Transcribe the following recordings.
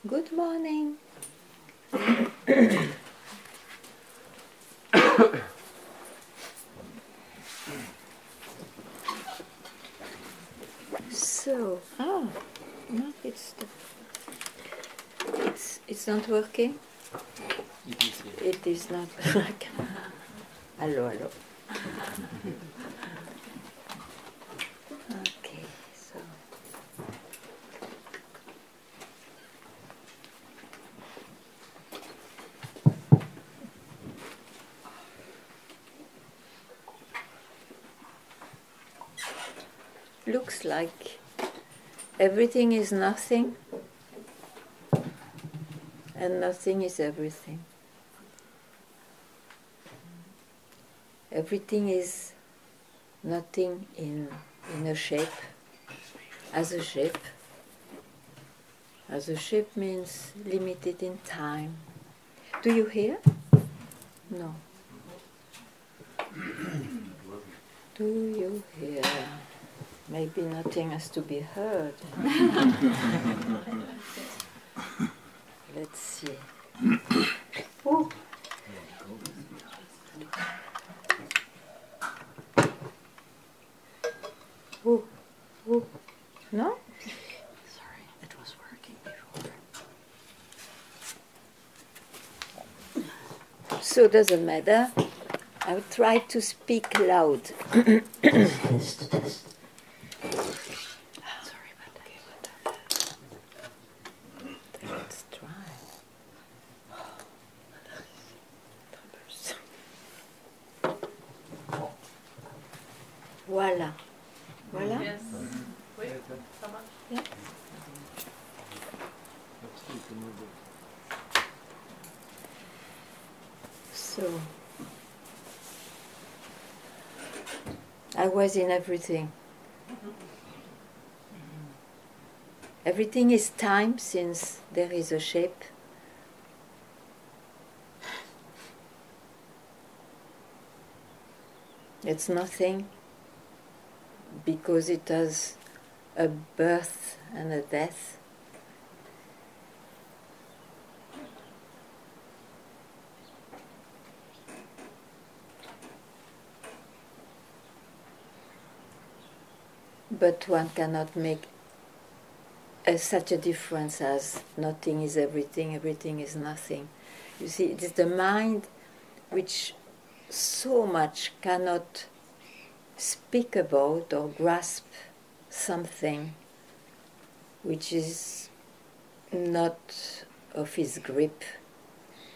Good morning. So, no, it's not working. It is not. Hello, hello. Okay, so. Looks like everything is nothing and nothing is everything. Everything is nothing in a shape, as a shape. As a shape means limited in time. Do you hear? No. Do you hear? Maybe nothing has to be heard. Let's see. Oh. Oh. Oh. No? Sorry, it was working before. So doesn't matter. I will try to speak loud. Test. Sorry about that. Let's try. Voilà. Voilà? Yes. Oui, ça marche. Yeah. So, I was in everything. Everything is time since there is a shape. It's nothing because it has a birth and a death. But one cannot make such a difference as nothing is everything, everything is nothing. You see, it is the mind which so much cannot speak about or grasp something which is not of his grip,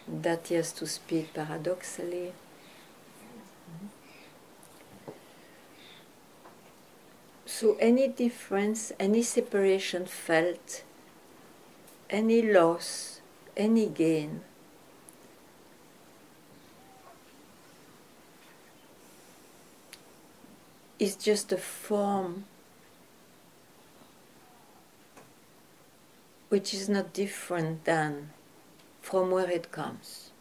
that he has to speak paradoxally. So any difference, any separation felt, any loss, any gain, is just a form which is not different than from where it comes,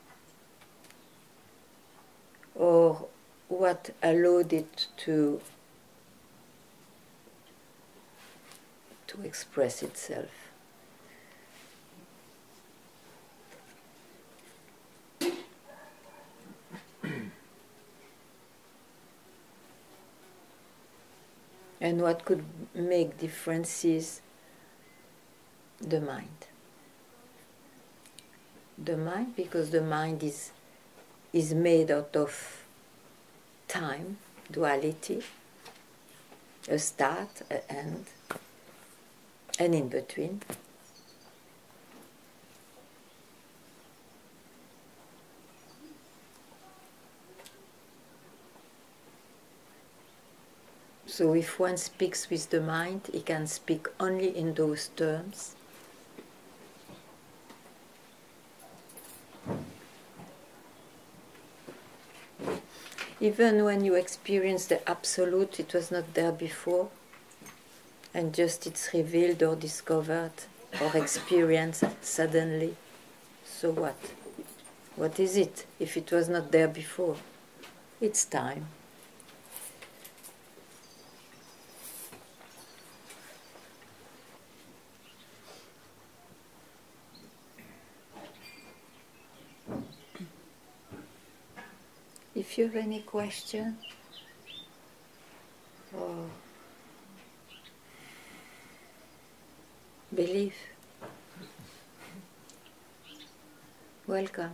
or what allowed it to express itself. And what could make differences? The mind. The mind, because the mind is made out of time, duality, a start, an end, and in between. So if one speaks with the mind, he can speak only in those terms. Even when you experience the absolute, it was not there before, and just it's revealed or discovered or experienced suddenly. So what? What is it if it was not there before? It's time. If you have any question or belief, welcome.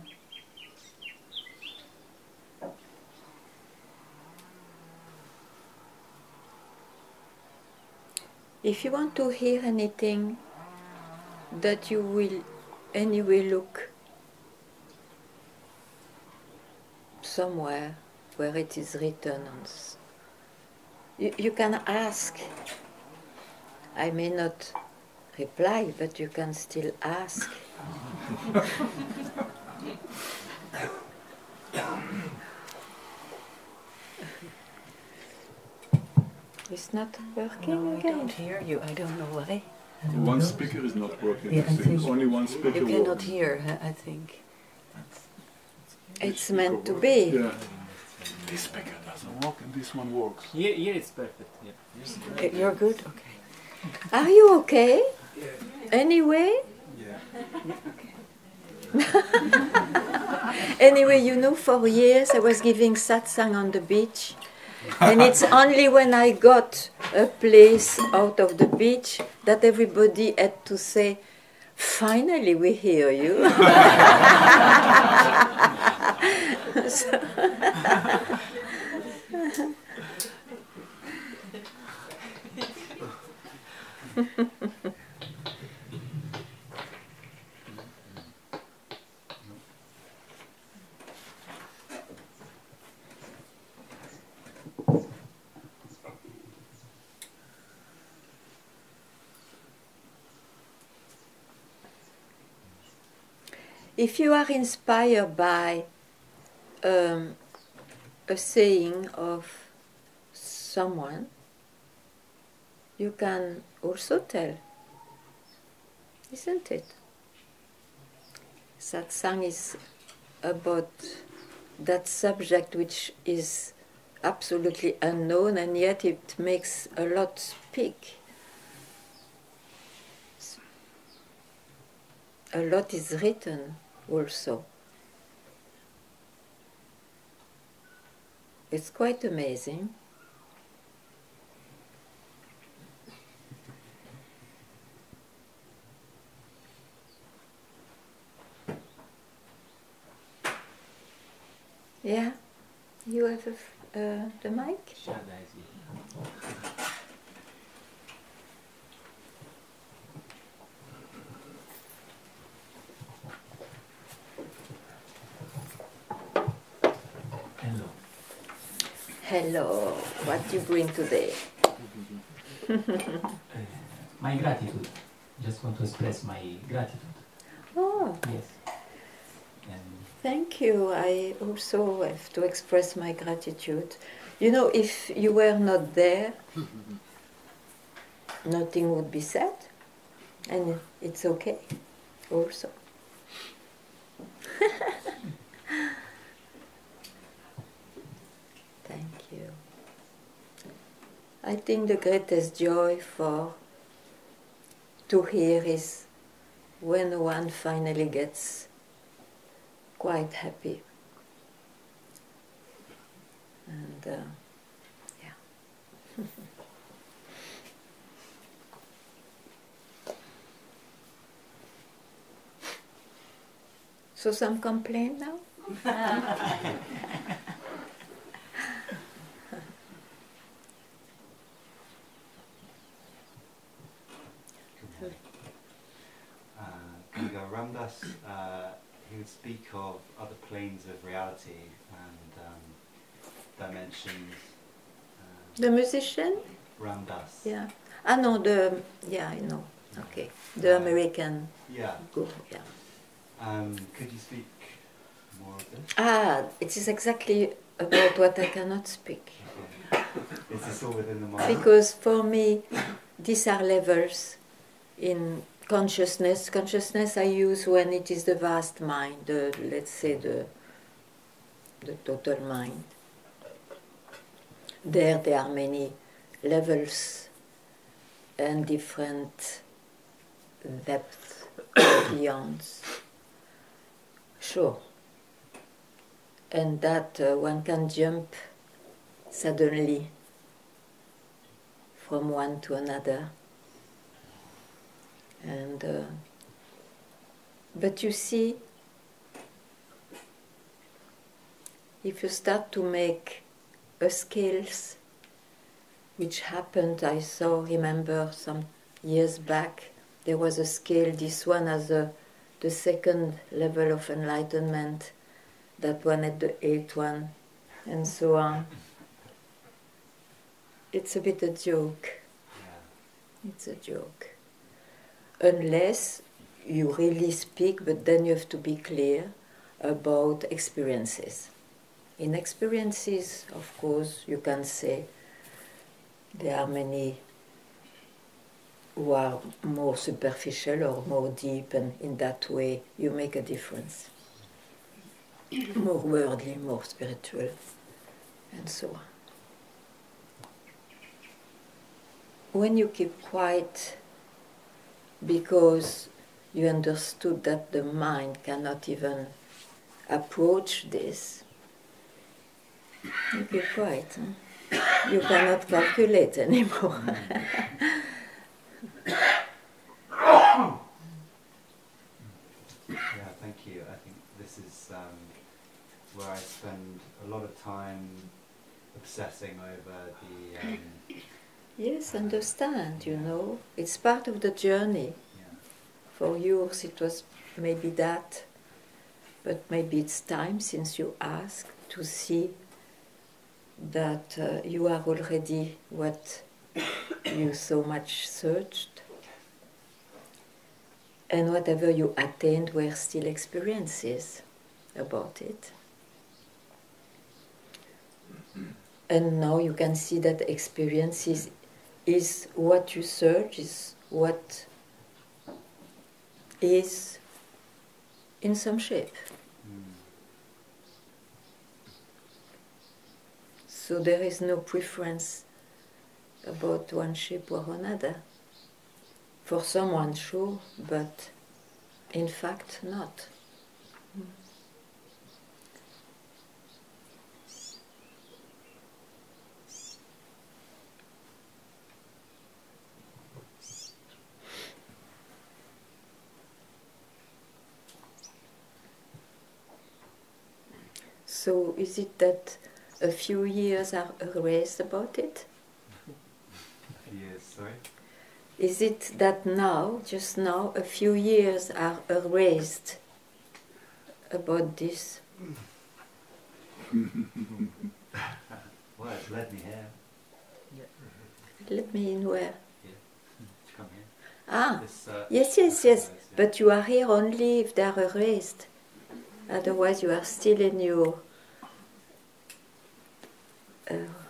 If you want to hear anything that you will anyway look somewhere where it is written on you can ask. I may not reply, but you can still ask. It's not working No, I again. don't hear you. I don't know why. One speaker is not working. Yeah, I I think think only one speaker You cannot works. hear, I think. It's meant to be. Yeah. This speaker doesn't work and this one works. Yeah, it's perfect. Yeah. You're good? Okay. Are you okay? Anyway? Anyway, you know, for years I was giving satsang on the beach. And it's only when I got a place out of the beach that everybody had to say, finally we hear you. So if you are inspired by a saying of someone, you can also tell, isn't it? Satsang is about that subject which is absolutely unknown, and yet it makes a lot speak. A lot is written also. It's quite amazing. Yeah, you have the mic? Hello. Hello, what do you bring today? My gratitude. Just want to express my gratitude. Oh, Yes. And thank you. I also have to express my gratitude. You know, if you were not there, nothing would be said, and it's okay also. Thank you. I think the greatest joy to hear is when one finally gets quite happy. And yeah. So some complain now? Ganga Ramdas, he would speak of other planes of reality and dimensions. The musician? Ramdas. Yeah. Ah no, yeah, I know. Okay. The American Yeah. guru, yeah. Could you speak more of this? Ah, it is exactly about what I cannot speak. Okay. Is this all within the mind? Because for me, these are levels in consciousness. Consciousness I use when it is the vast mind, let's say the total mind. There are many levels and different depths, beyonds. Sure. and that one can jump suddenly from one to another. And but you see, if you start to make scales, which happened, I remember some years back, there was a scale, this one as the second level of enlightenment, that one at the eighth one, and so on. It's a bit a joke. It's a joke. Unless you really speak, but then you have to be clear about experiences. In experiences, of course, you can say there are many who are more superficial or more deep, and in that way you make a difference. More worldly, more spiritual, and so on. When you keep quiet because you understood that the mind cannot even approach this, you keep quiet. Huh? You cannot calculate anymore. Yeah, thank you. I think this is where I spend a lot of time obsessing over the... Yes, understand, you know. It's part of the journey. Yeah. For yours it was maybe that, but maybe it's time, since you asked, to see that you are already what you so much searched, and whatever you attained were still experiences about it. And now you can see that experiences is what you search, is what is in some shape. So there is no preference about one shape or another. For someone, sure, but in fact not. So is it that a few years are erased about it? Years, sorry? Is it that now, just now, a few years are erased about this? Well, it's led me here. Let me in where? Here. Come here. Ah, This, yes, yes. But you are here only if they are erased. Otherwise you are still in your,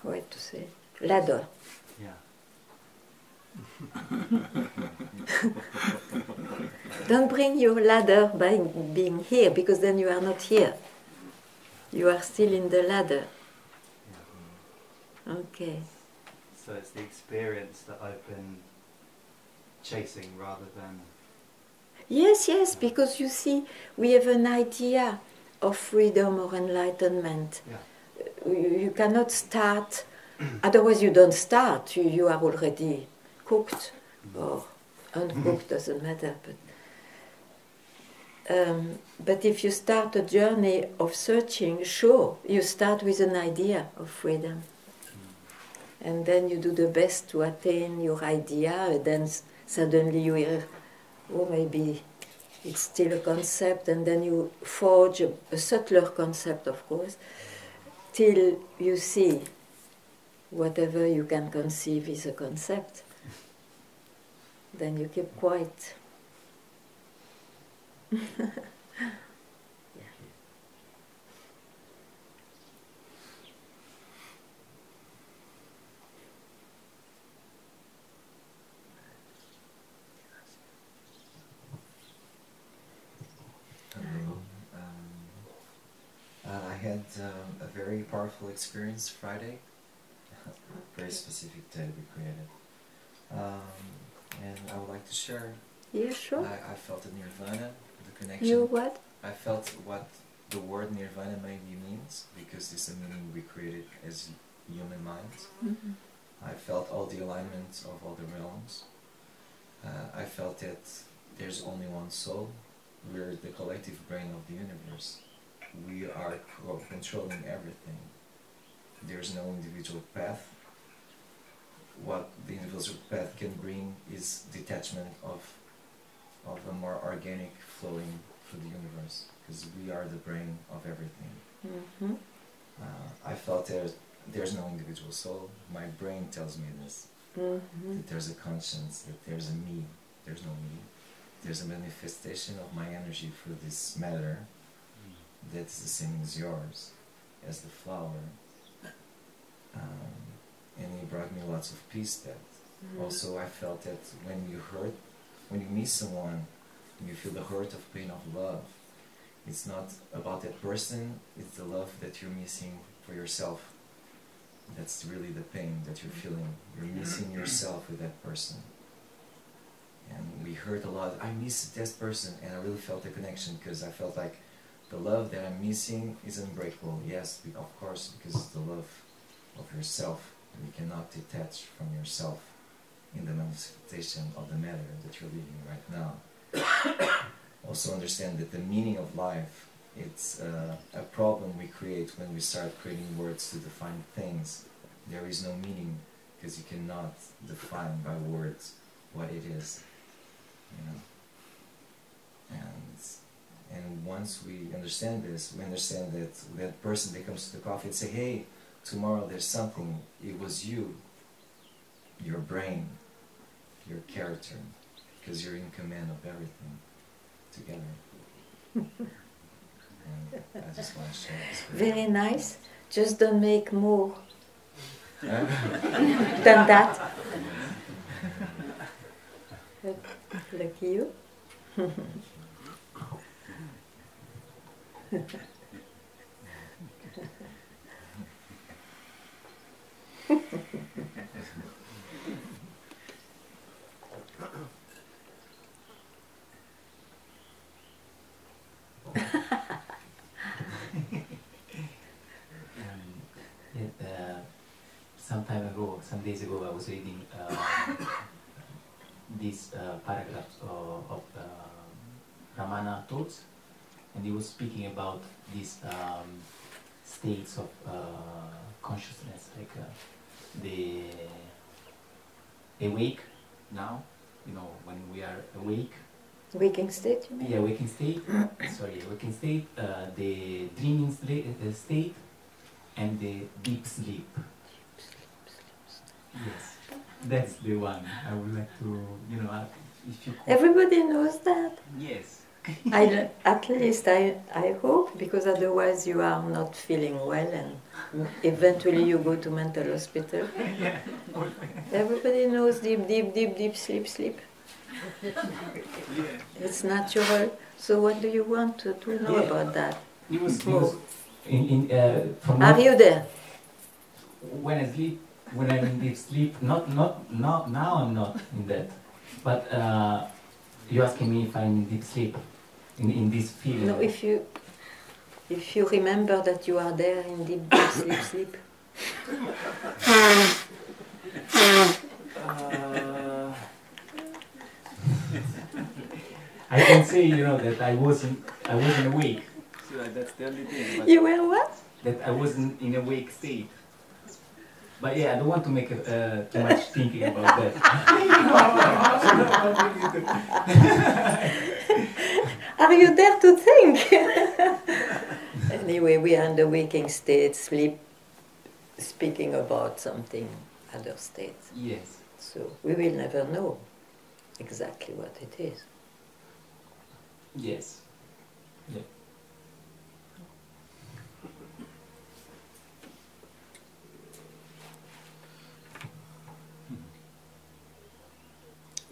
what to say, ladder. Yeah. Don't bring your ladder by being here, because then you are not here. You are still in the ladder. Yeah. Okay. So it's the experience that I've been chasing rather than... Yes, yes, because you see, we have an idea of freedom or enlightenment. Yeah. You cannot start, otherwise you don't start, you are already cooked, or uncooked, doesn't matter. But if you start a journey of searching, sure, you start with an idea of freedom. And then you do the best to attain your idea, and then suddenly you hear, oh, maybe it's still a concept, and then you forge a subtler concept, of course, till you see whatever you can conceive is a concept. Then you keep quiet. I had a very powerful experience Friday, very specific day we created, and I would like to share. Yeah, sure. I felt a nirvana, the connection. You what? I felt what the word nirvana maybe means, because it's a meaning we created as human minds. Mm-hmm. I felt all the alignments of all the realms. I felt that there's only one soul. We're the collective brain of the universe. We are controlling everything. There's no individual path. What the individual path can bring is detachment of a more organic flowing through the universe, because we are the brain of everything. Mm-hmm. I felt there's no individual soul. My brain tells me this. Mm-hmm. That there's a conscience, that there's a me. There's no me. There's a manifestation of my energy through this matter that's the same as yours, as the flower. And he brought me lots of peace that. Also, I felt that when you miss someone, you feel the hurt of pain of love. It's not about that person, it's the love that you're missing for yourself. That's really the pain that you're feeling. You're missing yourself with that person. And we heard a lot, I miss this person, and I really felt the connection, because I felt like the love that I'm missing is unbreakable. Yes, of course, because it's the love of yourself. You cannot detach from yourself in the manifestation of the matter that you're living right now. Also understand that the meaning of life, it's a problem we create when we start creating words to define things. There is no meaning, because you cannot define by words what it is. You know? And once we understand this, we understand that that person that comes to the coffee and say, hey, tomorrow there's something, it was you, your brain, your character, because you're in command of everything together. And I just want to share this with you. Very nice. Just don't make more than that. Lucky you. Some days ago, I was reading these paragraphs of Ramana thoughts, and he was speaking about these states of consciousness, like the awake now, when we are awake. Waking state, you mean? Yeah, waking state. Sorry, waking state, the dreaming state, and the deep sleep. Yes, that's the one. I would like to, if you could. Everybody knows that. Yes. At least I hope, because otherwise you are not feeling well and eventually you go to mental hospital. Yeah. Everybody knows deep sleep. It's natural. So what do you want to know about that? It was More. from Are you there? when I sleep, when I'm in deep sleep, not now I'm not in that. But you're asking me if I'm in deep sleep, in this feeling. No, if you remember that you are there in deep sleep. I can say, that I wasn't awake. So that's the only thing. But You were what? That I wasn't in a awake state. But yeah, I don't want to make too much thinking about that. Are you there to think? Anyway, we are in the waking state, speaking about something, other states. Yes. So we will never know exactly what it is. Yes. Yeah.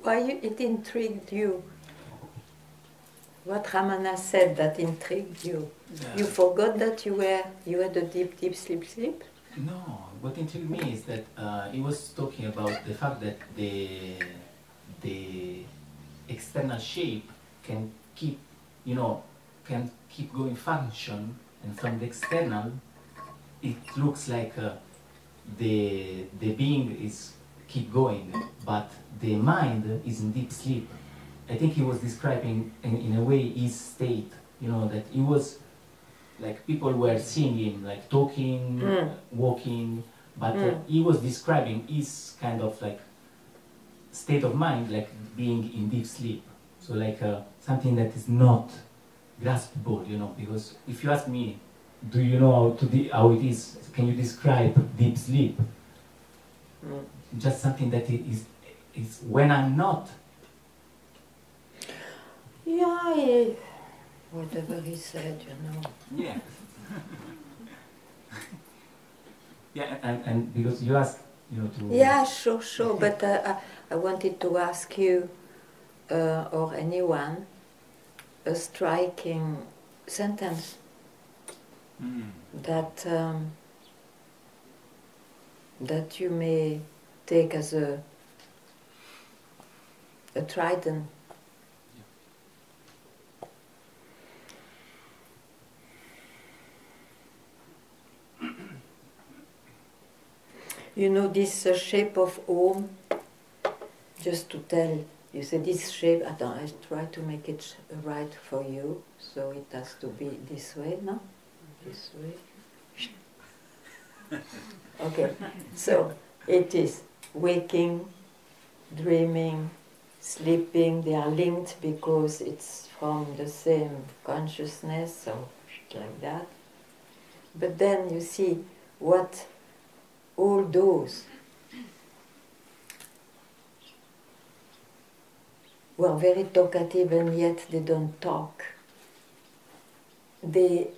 Why it intrigued you? What Ramana said that intrigued you? You forgot that you had a deep sleep? No, what intrigued me is that he was talking about the fact that the external shape can keep, can keep going function, and from the external, it looks like the being is keep going, but the mind is in deep sleep. I think he was describing in a way his state, you know, that he was like people were seeing him, like talking, walking, but he was describing his kind of like state of mind, like being in deep sleep. So like something that is not graspable, you know, because if you ask me, do you know how it is? Can you describe deep sleep? Just something that is when I'm not. Yeah, whatever he said, you know. Yeah. Yeah, and because you asked, you know, to. Yeah, sure. But I wanted to ask you or anyone a striking sentence that that you may take as a trident. You know this shape of Om, just to tell, you say this shape, I try to make it right for you, so it has to be this way, no? This way. Okay, so it is waking, dreaming, sleeping, they are linked because it's from the same consciousness, so like that. But then you see what all those were very talkative and yet they don't talk. They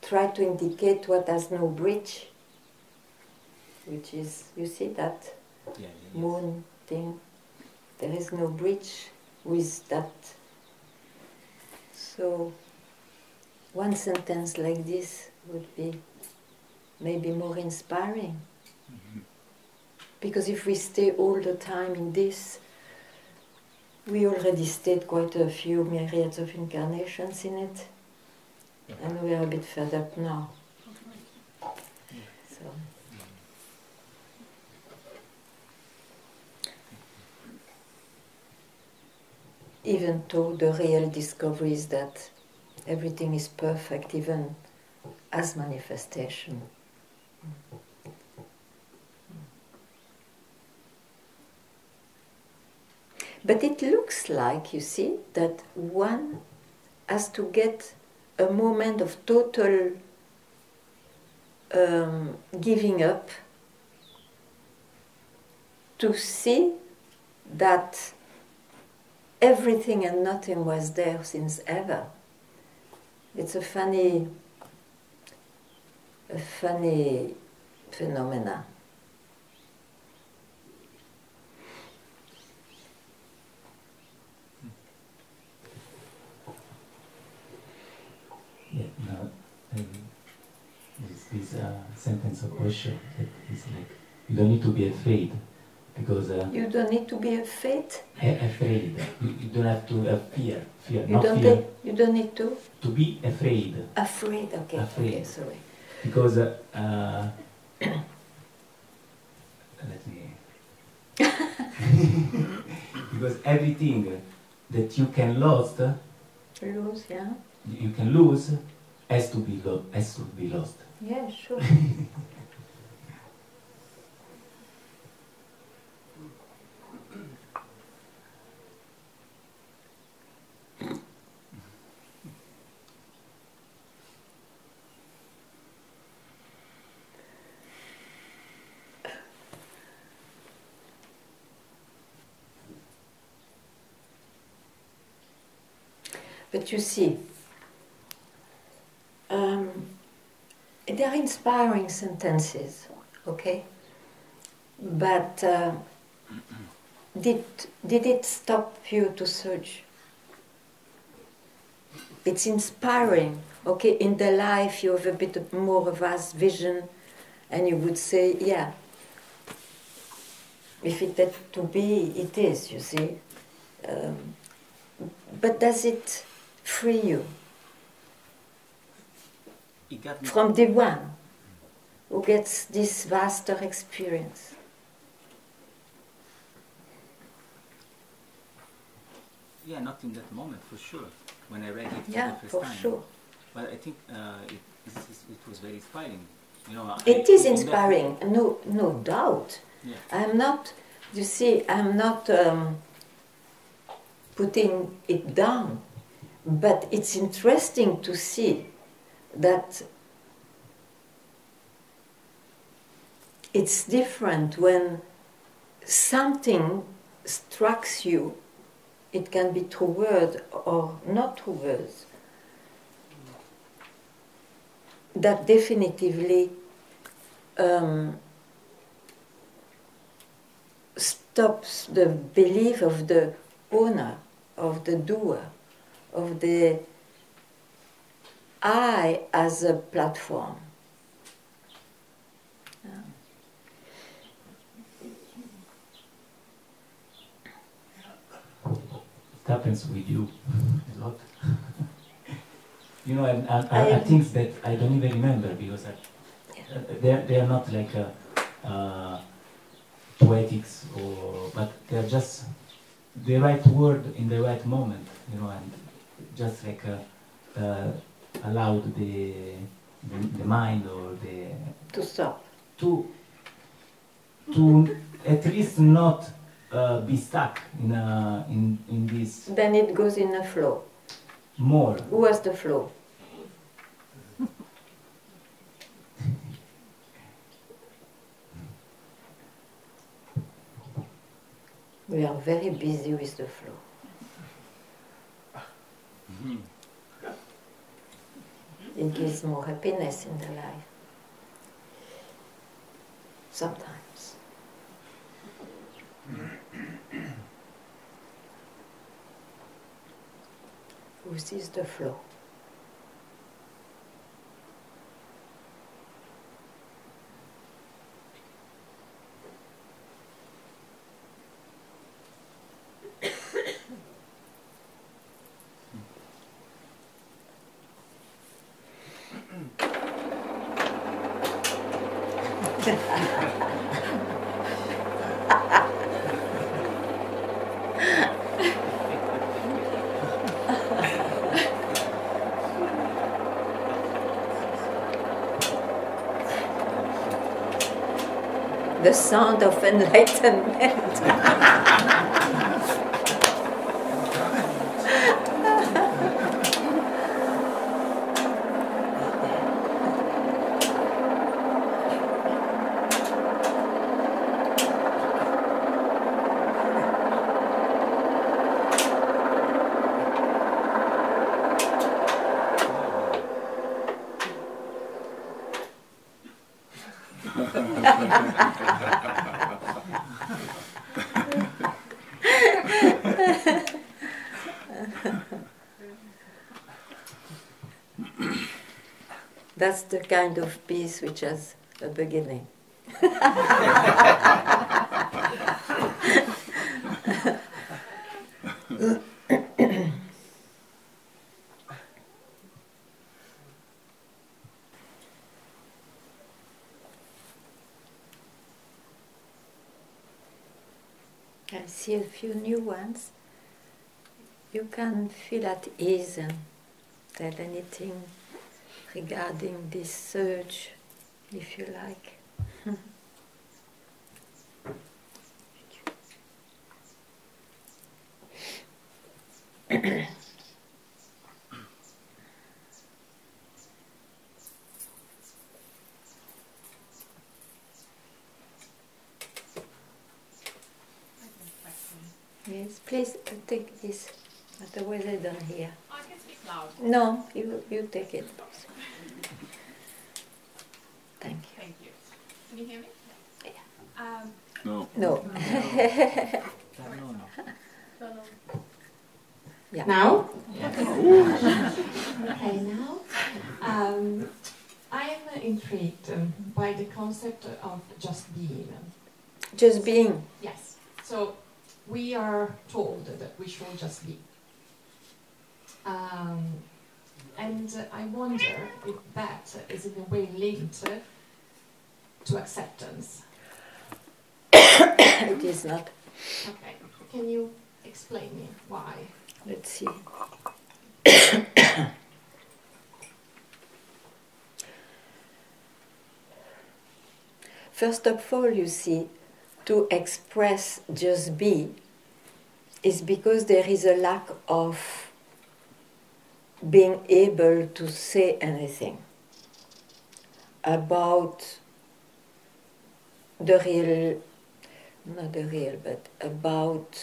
try to indicate what has no bridge, which is, you see that moon thing? There is no bridge with that. So one sentence like this would be maybe more inspiring. Because if we stay all the time in this, we already stayed quite a few myriads of incarnations in it, and we are a bit fed up now. So. Even though the real discovery is that everything is perfect, even as manifestation. But it looks like, you see, that one has to get a moment of total giving up to see that everything and nothing was there since ever. It's a funny phenomena. Yeah, no, this sentence of Osho that is like, you don't need to be afraid, because you don't need to be afraid. Afraid. You don't have to have fear. Fear, You not don't. fear. You don't need to. To be afraid. Afraid. Okay. Afraid. Okay. Sorry. Because let me. Because everything that you can lose, Yeah. you can lose, has to be lost. Yeah. Sure. But you see, they are inspiring sentences, okay? But did it stop you to search? It's inspiring, okay? In the life you have a bit more of vast vision, and you would say, yeah, if it had to be, it is, you see. But does it free you? it got me. from the one who gets this vaster experience. Yeah, not in that moment for sure. When I read it for Yeah, the first for time. sure. But I think it was very inspiring. You know, It is in that- inspiring, no doubt. Yeah. I'm not, you see, I'm not putting it down, but it's interesting to see that it's different when something strikes you. It can be through words or not through words. That definitively stops the belief of the owner, of the doer, of the I as a platform. It happens with you a lot. You know, I things that I don't even remember because they are not like poetics but they are just the right word in the right moment. You know, and just like allowed the mind or the To stop. to at least not be stuck in this Then it goes in a flow. more. Who has the flow? We are very busy with the flow. It gives more happiness in the life. Sometimes. Who sees the flow? The sound of enlightenment. That's the kind of peace which has a beginning. I see a few new ones. You can feel at ease and tell anything regarding this surge, if you like. Yes, please take this. Otherwise I don't hear. I can speak loud. No, you take it. Thank you. Thank you. Can you hear me? No. No. No. Yeah. Now? Okay, now. I'm intrigued by the concept of just being. Just being. Yes. So we are told that we should just be. And I wonder if that is in a way linked to acceptance. It is not. Okay. Can you explain me why? Let's see. First of all, you see, to express just be is because there is a lack of being able to say anything about the real, not the real, but about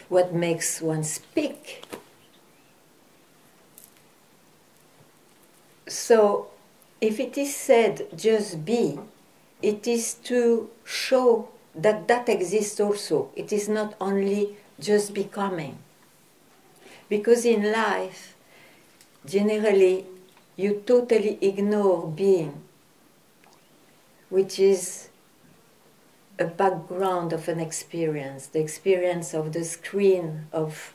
what makes one speak. So, if it is said just be, it is to show that that exists also. It is not only just becoming. Because in life, generally, you totally ignore being, which is a background of an experience, the experience of the screen of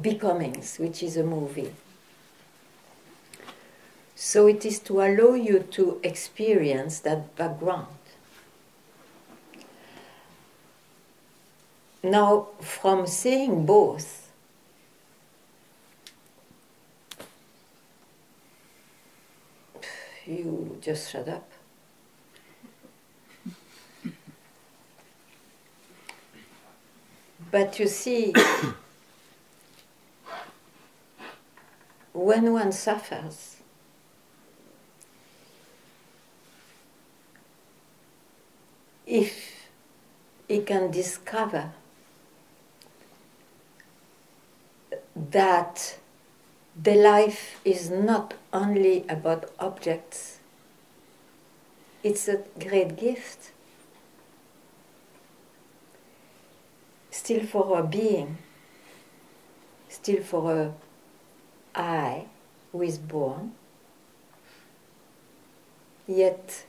becomings, which is a movie. So it is to allow you to experience that background. Now, from saying both, you just shut up. But you see, when one suffers, if he can discover that the life is not only about objects, it's a great gift. Still for a being, still for a I who is born, yet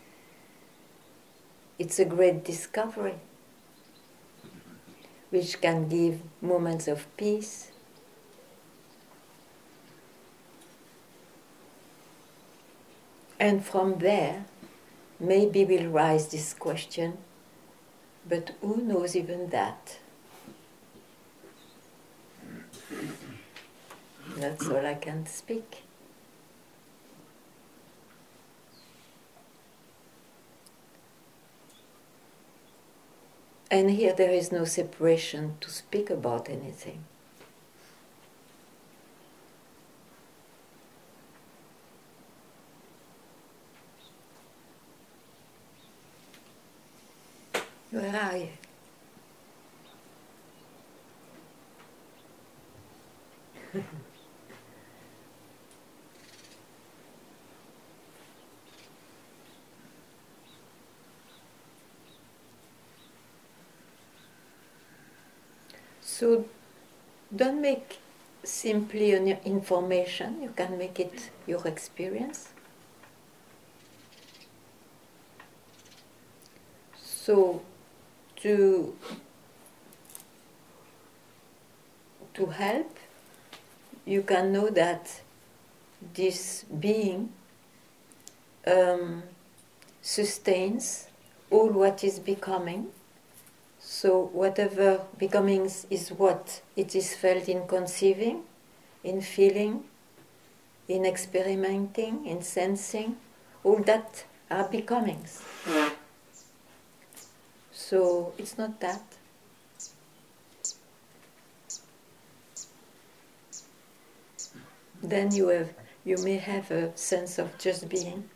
it's a great discovery which can give moments of peace. And from there, maybe will rise this question, but who knows even that? That's all I can speak. And here there is no separation to speak about anything. Where are you? So don't make simply an information, you can make it your experience. So to help, you can know that this being sustains all what is becoming. So whatever becomings is what it is felt in conceiving, in feeling, in experimenting, in sensing, all that are becomings. So it's not that. Then you may have a sense of just being.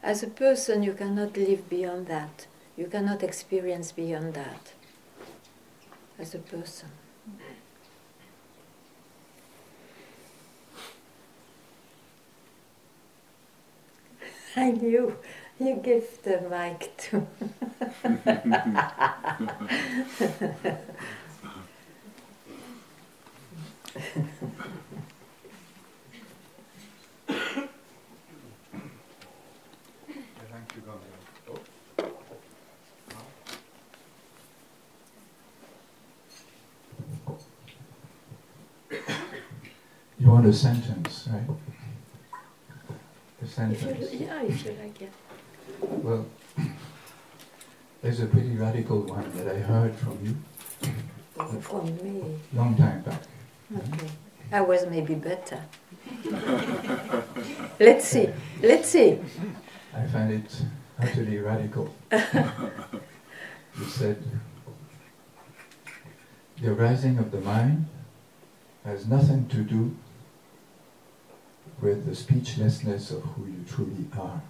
As a person, you cannot live beyond that. You cannot experience beyond that. As a person. I knew you give the mic to. Thank you, Ganga. You want a sentence, right? A sentence. If you like it. Well, there's a pretty radical one that I heard from you From me. long time back. Okay. I was maybe better. Let's see. Let's see. I find it utterly radical. You said, the arising of the mind has nothing to do with the speechlessness of who you truly are.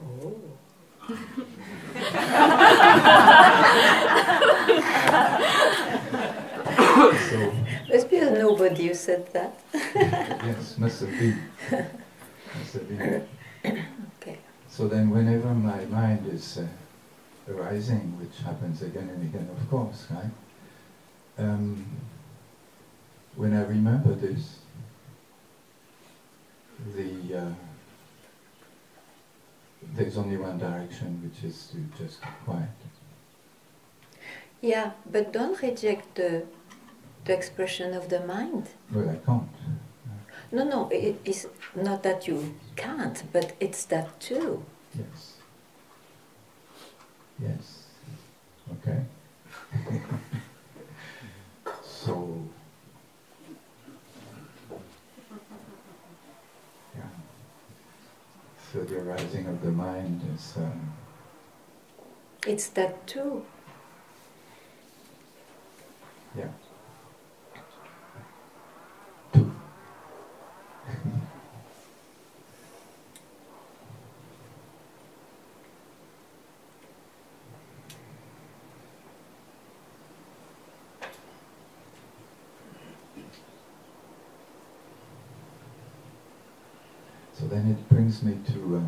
Oh. So, Must be nobody who said that. yes, must have been. Must have been. Okay. So then whenever my mind is arising, which happens again and again, of course, right? When I remember this, there's only one direction, which is to just be quiet. Yeah, but don't reject the expression of the mind. Well, I can't. No, it's not that you can't, but it's that too. Yes. Yes. Okay. So, yeah. So the arising of the mind is. It's that too. Yeah. Two. So then it brings me to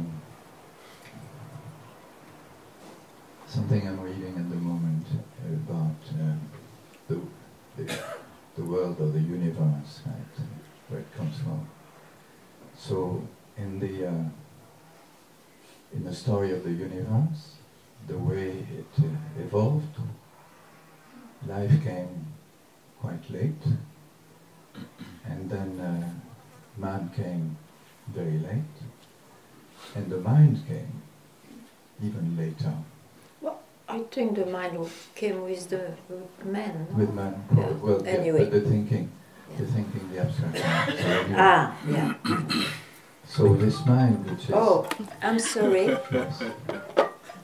something I'm reading at the moment about the world or the universe, right? Where it comes from. So in the story of the universe, the way it evolved, life came quite late, and then man came very late, and the mind came even later. Well, I think the mind came with the man. No? With man, Yeah. well, Anyway. but the thinking, the abstract mind. So anyway. Ah, yeah. So this mind, which is... Oh, I'm sorry. Yes.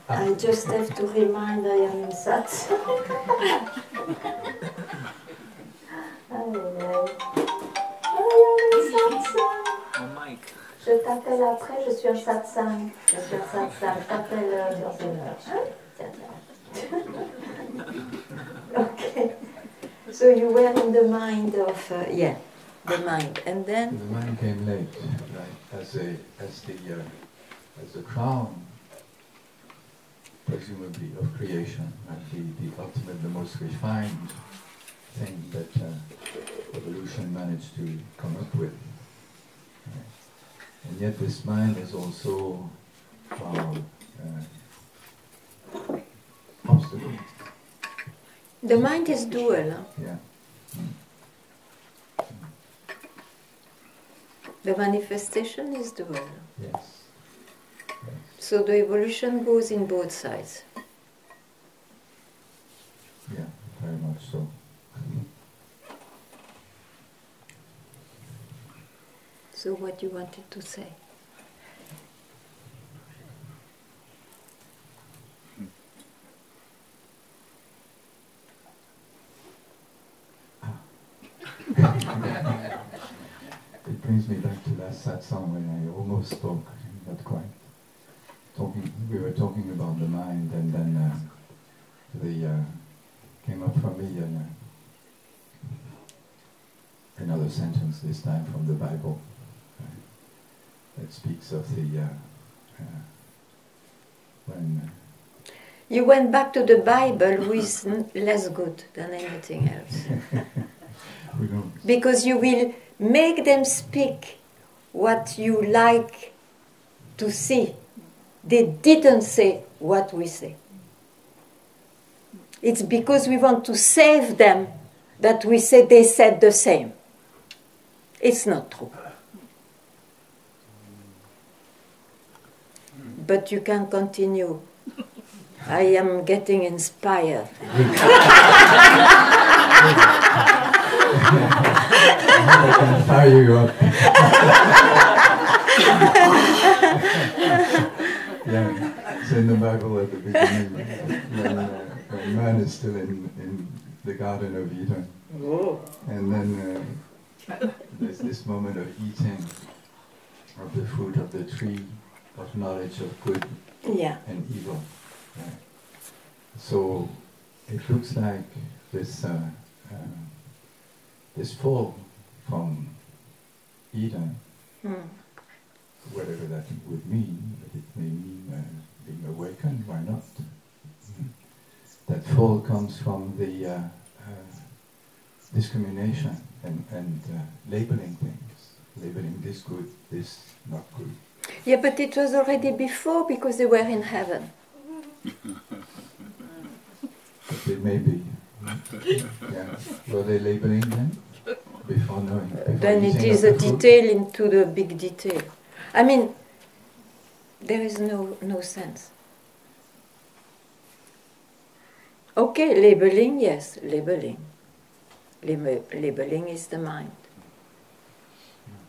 I just have to remind I am in Satsang. On mic. Je t'appelle après, je suis en Satsang. Je suis en Satsang, je t'appelle dans une heure. Hein? Tiens, tiens. Okay. So you were in the mind of, the mind. And then? The mind came late, right, as the crown, presumably, of creation, right? The ultimate, the most refined thing that evolution managed to come up with. Right? And yet this mind is also obstacle. The mind is dual. Huh? Yeah. The manifestation is dual. Yes. Yes. So the evolution goes in both sides. Yeah, very much so. So what you wanted to say? It brings me back to last satsang when I almost spoke, not quite. We were talking about the mind, and then came up for me another sentence, this time from the Bible, that that speaks of the when You went back to the Bible, who is less good than anything else. we don't. Because you will make them speak what you like to see. They didn't say what we say. It's because we want to save them that we say they said the same. It's not true. But you can continue. I am getting inspired. I can fire you up. Yeah, it's in the Bible at the beginning when man is still in the Garden of Eden. And then there's this moment of eating of the fruit of the tree of knowledge of good and evil. Yeah. So it looks like this this fall from Eden, whatever that would mean, but it may mean being awakened, why not? That fall comes from the discrimination and labeling things, labeling this good, this not good. Yeah, but it was already before because they were in heaven. But it may be. Yeah. Were they labeling them before knowing? Before Then it eating is of a the fruit? detail into the big detail. I mean, there is no sense. Okay, labeling, yes, labeling. Labeling is the mind.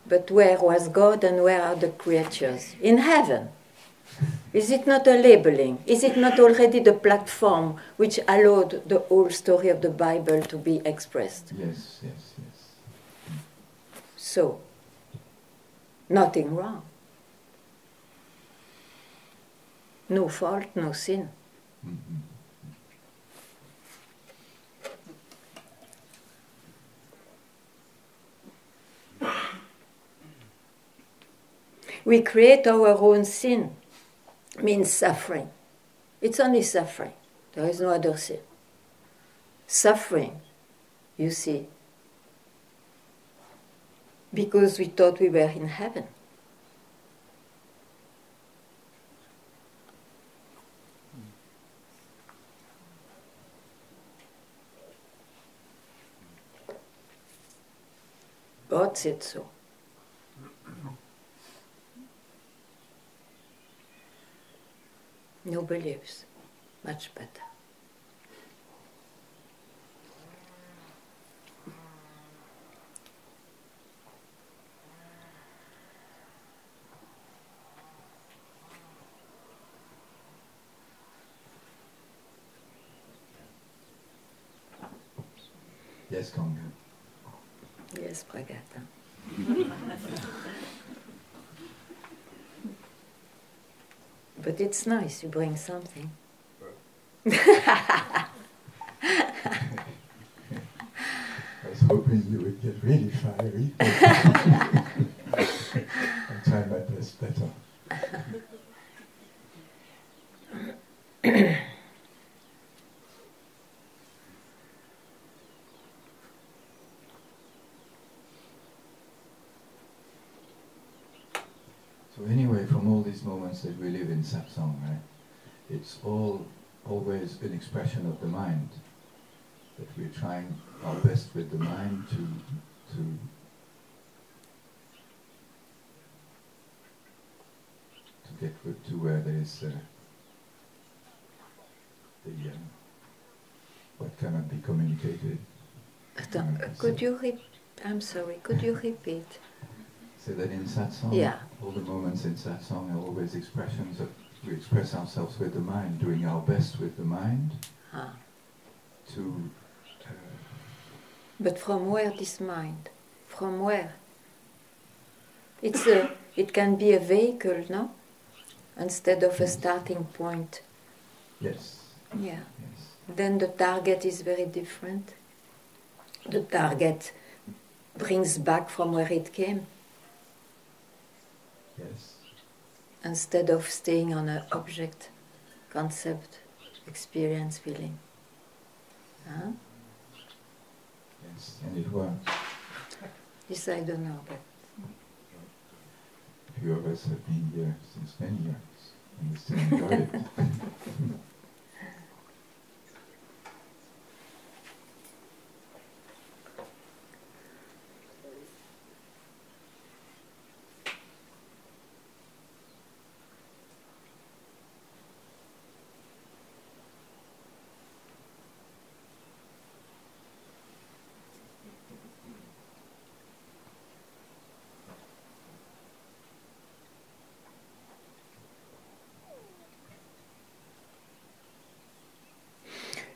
But where was God and where are the creatures? In heaven. Is it not a labeling? Is it not already the platform which allowed the whole story of the Bible to be expressed? Yes. So, nothing wrong. No fault, no sin. Mm-hmm. We create our own sin, means suffering. It's only suffering. There is no other sin. Suffering, you see, because we thought we were in heaven. God said so. No beliefs, much better. Yes, Ganga. Yes, Pragata. But it's nice, you bring something. I was hoping you would get really fiery. I'll try my best better. So anyway, from all these moments that we live in Satsang, right, it's always an expression of the mind. That we're trying our best with the mind to get to where there is what cannot be communicated. Could you I'm sorry, could you repeat? So that in Satsang, all the moments in Satsang are always expressions of, we express ourselves with the mind, doing our best with the mind to... But from where this mind? From where? It can be a vehicle, no? Instead of a starting point. Yes. Yeah. Yes. Then the target is very different. The target brings back from where it came. Yes. instead of staying on an object, concept, experience, feeling. Huh? Yes, and it works. This I don't know, but A few of us have been here since many years, and we still enjoy it.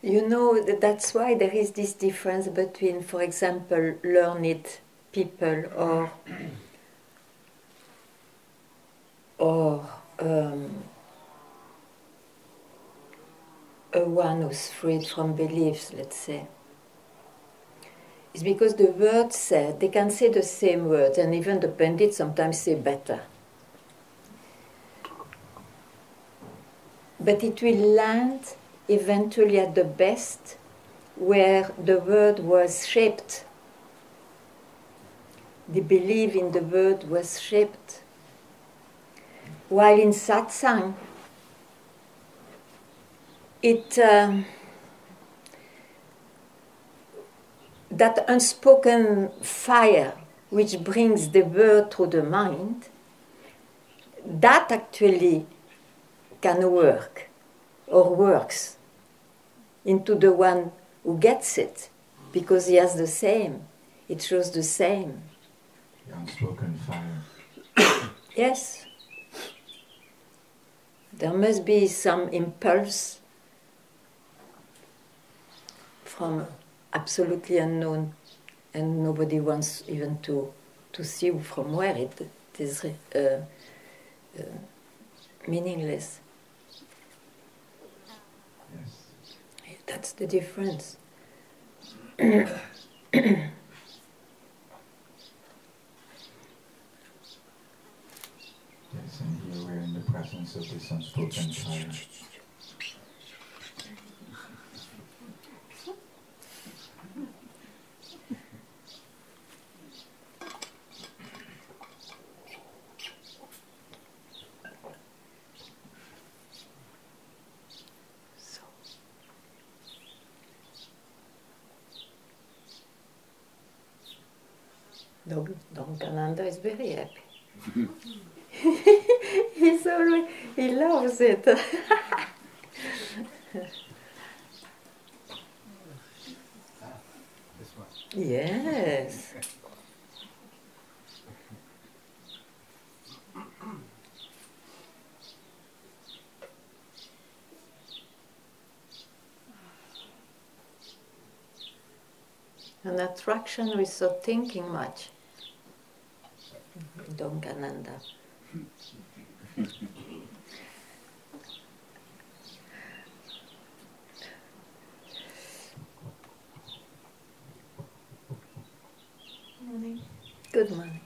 you know, that's why there is this difference between, for example, learned people or a one who's freed from beliefs, let's say. It's because the words said, they can say the same words, and even the pandits sometimes say better. But it will land eventually at the best where the word was shaped. The belief in the word was shaped. While in Satsang, that unspoken fire which brings the word through the mind, that actually can work or works into the one who gets it, because he has the same. It shows the same. The unspoken fire. Yes. There must be some impulse from absolutely unknown, and nobody wants even to see from where it is meaningless. Yes. That's the difference. Yes, and here we're in the presence of this unspoken fire. Ananda is very happy. He loves it. This one. Yes. An attraction without thinking much. Dongananda. Morning. Good morning.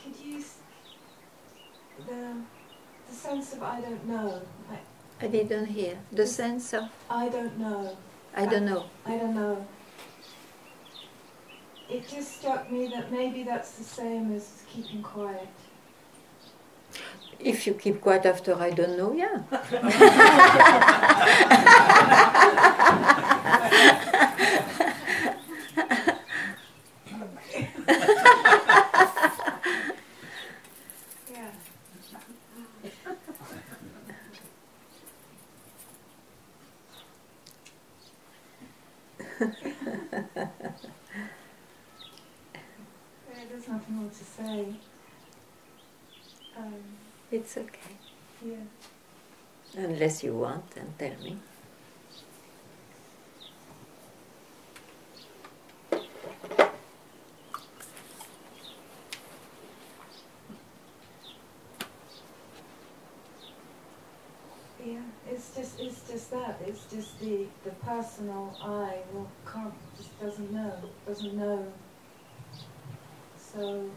Could you the sense of I don't know? I didn't hear. The sense of I don't know. I don't know. I don't know. It just struck me that maybe that's the same as keeping quiet. If you keep quiet after I don't know, yeah. Yeah. There's nothing more to say. It's okay. Yeah. Unless you want, then tell me. Yeah, it's just that. It's just the personal I just doesn't know. So.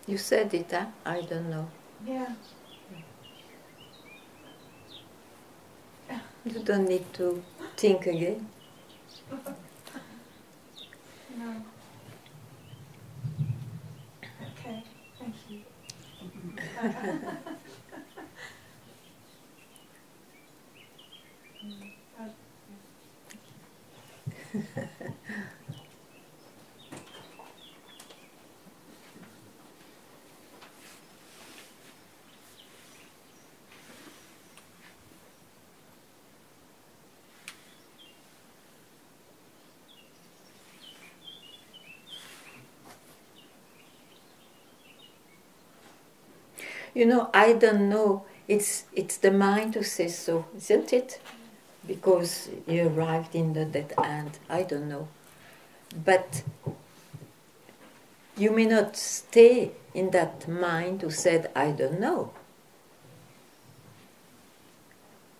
You said it, huh? I don't know. Yeah. You don't need to think again. No. Okay, thank you. You know, I don't know. It's the mind who says so, isn't it? Because you arrived in the dead end. I don't know. But you may not stay in that mind who said, I don't know.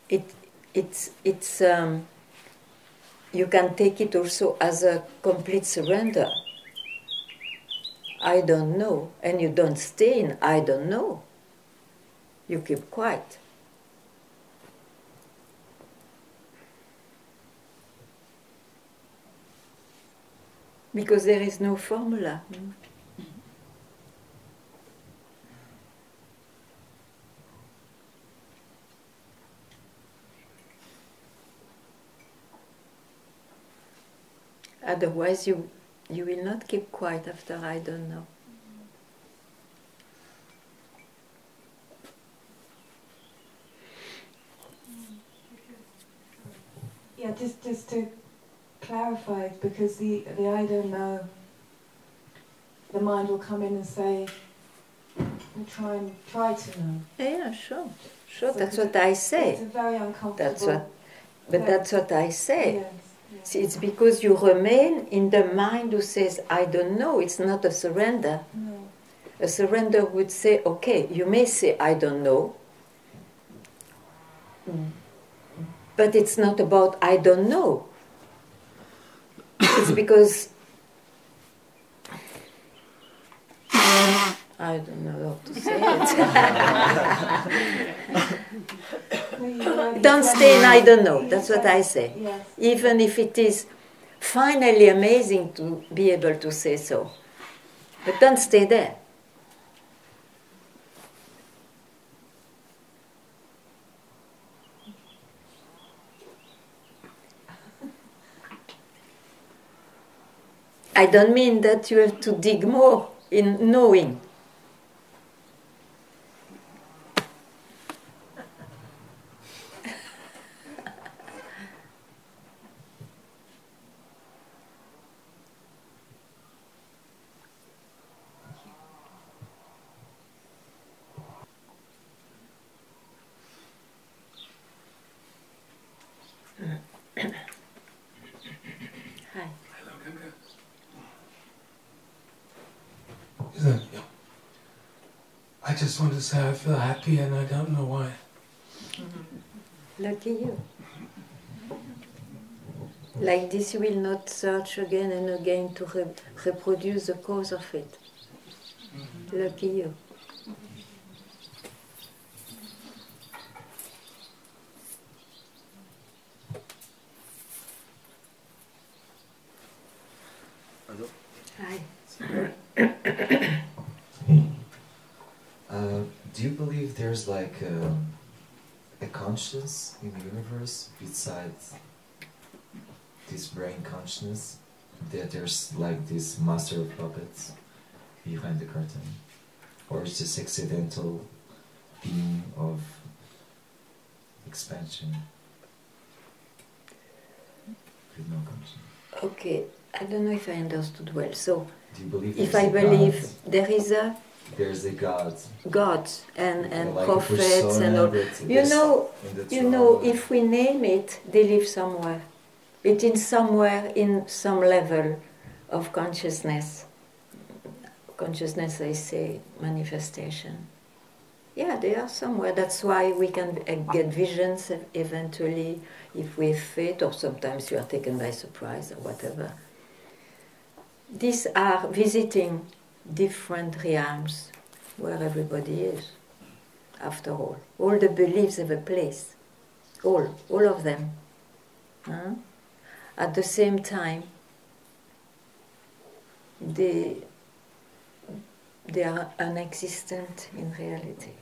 It's you can take it also as a complete surrender. I don't know, and you don't stay in I don't know. You keep quiet. Because there is no formula. Otherwise you will not keep quiet after I don't know. Yeah, just to clarify it, because the I don't know, the mind will come in and say, we'll try to know. Yeah, sure. So That's what I say. It's a very uncomfortable. That's what I say. Yes, yes. See, it's because you remain in the mind who says, I don't know. It's not a surrender. No. A surrender would say, okay, you may say, I don't know. But it's not about I don't know. It's because I don't know how to say it. Don't stay in I don't know. That's what I say. Yes. Even if it is finally amazing to be able to say so. But don't stay there. I don't mean that you have to dig more in knowing. Hi. Hello, Ganga. Listen, I just want to say I feel happy and I don't know why. Lucky you. Like this you will not search again and again to reproduce the cause of it. Lucky you. Hello? Hi. Do you believe there's like a conscience in the universe besides this brain consciousness? That there's like this master of puppets behind the curtain? Or it's just accidental being of expansion with no conscience? Okay, I don't know if I understood well. So, do you believe if there's I a believe God? there's a God and like prophets and all. You know, if we name it, they live somewhere. It is somewhere in some level of consciousness. Consciousness, I say, manifestation. Yeah, they are somewhere. That's why we can get visions eventually if we have faith, or sometimes you are taken by surprise or whatever. These are visiting different realms where everybody is, after all. All the beliefs have a place. All of them. Huh? At the same time, they are unexistent in reality.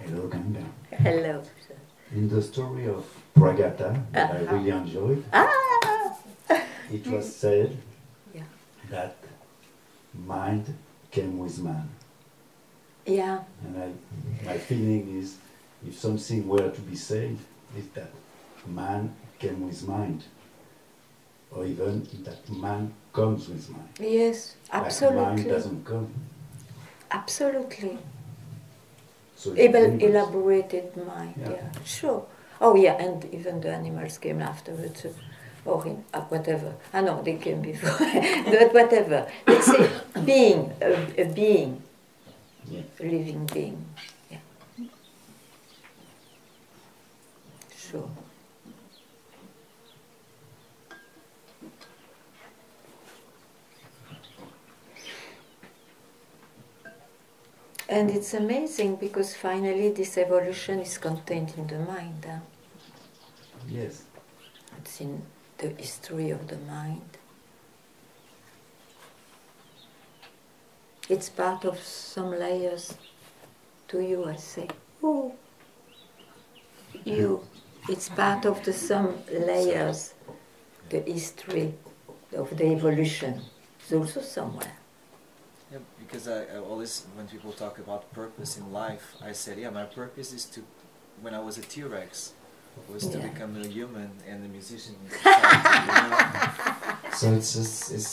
Hello, Ganga. Hello. In the story of Pragata, that I really enjoyed, it was said that mind came with man. Yeah. And my feeling is, if something were to be said, is that man came with mind, or even that man comes with mind. Yes, absolutely. Like mind doesn't come. Absolutely. So Elaborated mind, yeah, sure. Oh yeah, and even the animals came afterwards, or in, whatever. Ah no, they came before. But whatever. Let's say being, a being, a living being. Yeah. Sure. And it's amazing because finally this evolution is contained in the mind. Huh? Yes. It's in the history of the mind. It's part of some layers to you, I say. Oh, you. It's part of the some layers, the history of the evolution. It's also somewhere. Yeah, because I always, when people talk about purpose in life, I said, yeah, my purpose is to, when I was a T-Rex, was to become a human and a musician in society. So it's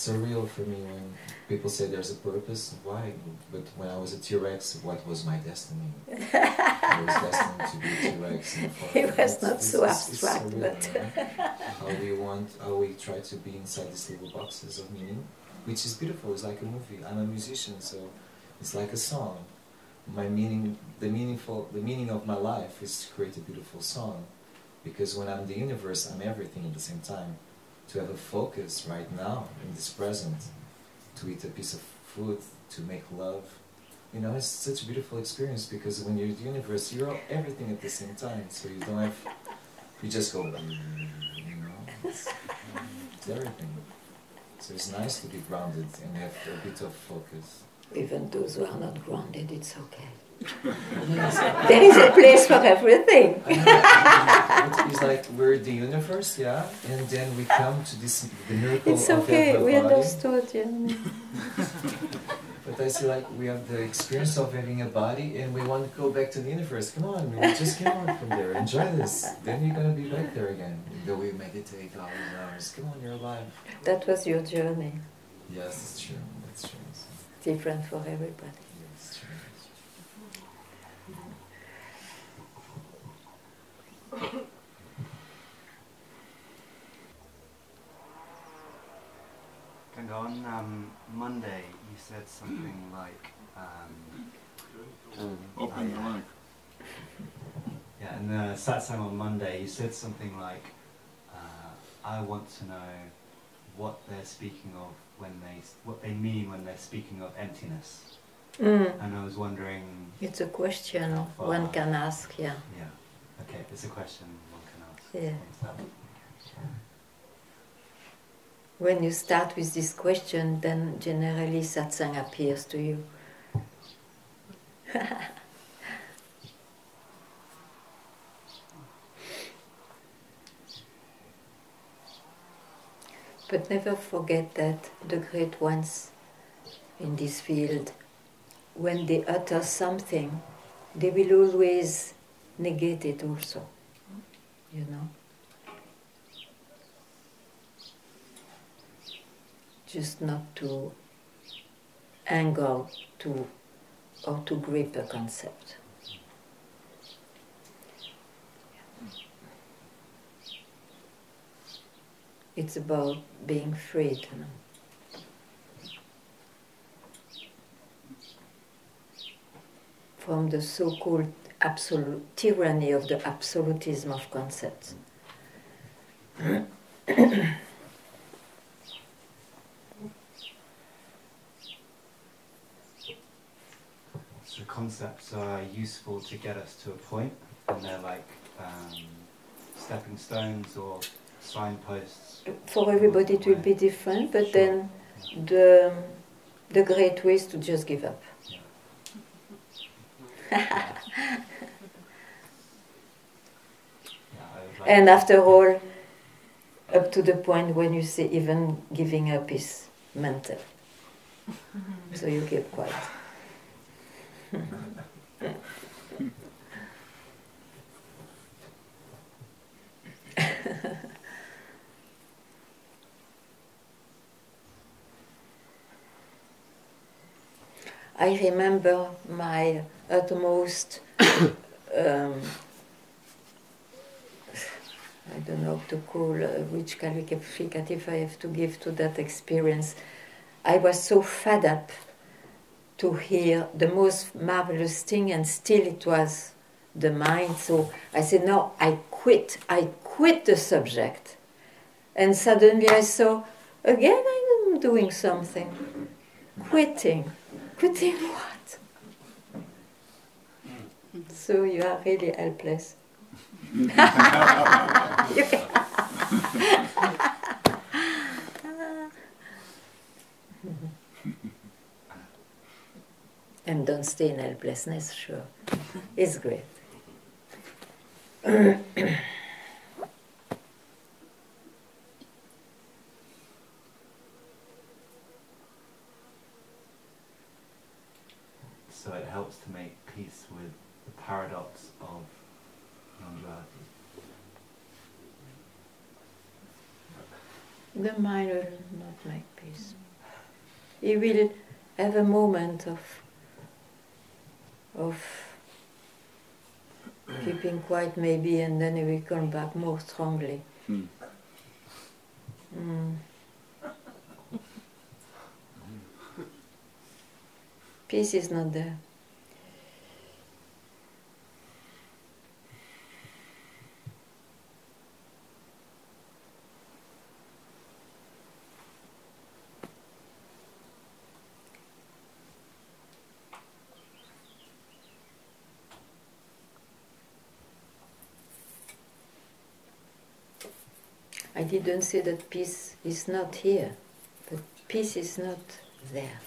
surreal for me when people say there's a purpose. Why? But when I was a T-Rex, what was my destiny? I was destined to be a T-Rex in the forest. It was not so abstract, surreal, but how we try to be inside these little boxes of meaning. Which is beautiful. It's like a movie. I'm a musician, so it's like a song. My meaning, the meaning of my life is to create a beautiful song, because when I'm in the universe, I'm everything at the same time. To have a focus right now in this present, to eat a piece of food, to make love, you know, it's such a beautiful experience, because when you're in the universe, you're all, everything at the same time. So you don't have, you just go, you know, it's everything. So it's nice to be grounded and have a bit of focus. even those who are not grounded, it's okay. There is a place for everything. It's like we're the universe, yeah, and then we come to this the miracle it's of okay, having a we body. understood, yeah. But I see, like, we have the experience of having a body, and we want to go back to the universe. Come on, we just came out from there. Enjoy this. Then you're gonna be back there again. Though we meditate hours and hours. Come on, you're alive. That was your journey. Yes, it's true. That's true. Different for everybody. Yes, true. And on Monday, you said something like, open the mic. Yeah, in the Satsang on Monday, you said something like, I want to know what they're speaking of what they mean when they're speaking of emptiness. And I was wondering... It's a question one can ask, yeah. Yeah, okay, it's a question one can ask. Yeah. When you start with this question, then generally satsang appears to you. But never forget that the great ones in this field, when they utter something, they will always negate it also, you know. Just not to anger to or to grip a concept. It's about being freed, you know. From the so-called absolute tyranny of the absolutism of concepts. So concepts are useful to get us to a point, and they're like stepping stones or signposts. For everybody it will be different, but then the great way is to just give up. And after all, up to the point when you say even giving up is mental. So you keep quiet. I remember my utmost, I don't know how to call, which qualificative I have to give to that experience. I was so fed up to hear the most marvelous thing, and still it was the mind. So I said, no, I quit the subject. And suddenly I saw, again I'm doing something. Quitting what? So you are really helpless. And don't stay in helplessness, sure. It's great. So it helps to make peace with the paradox of non-duality. The mind will not make peace. He will have a moment of keeping quiet maybe, and then he will come back more strongly. Peace is not there. I didn't say that peace is not here, but peace is not there.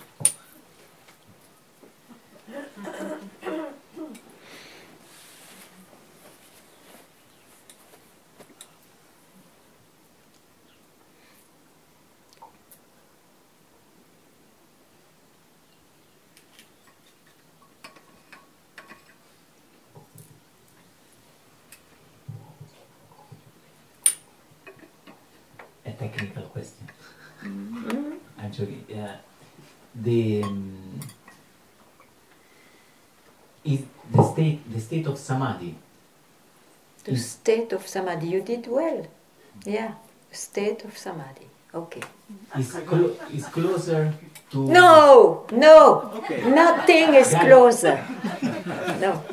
A technical question. Mm-hmm. Actually, the is the state of samadhi. The state of samadhi. You did well. Yeah, state of samadhi. Okay. Is closer to. No, Okay. nothing is closer. No.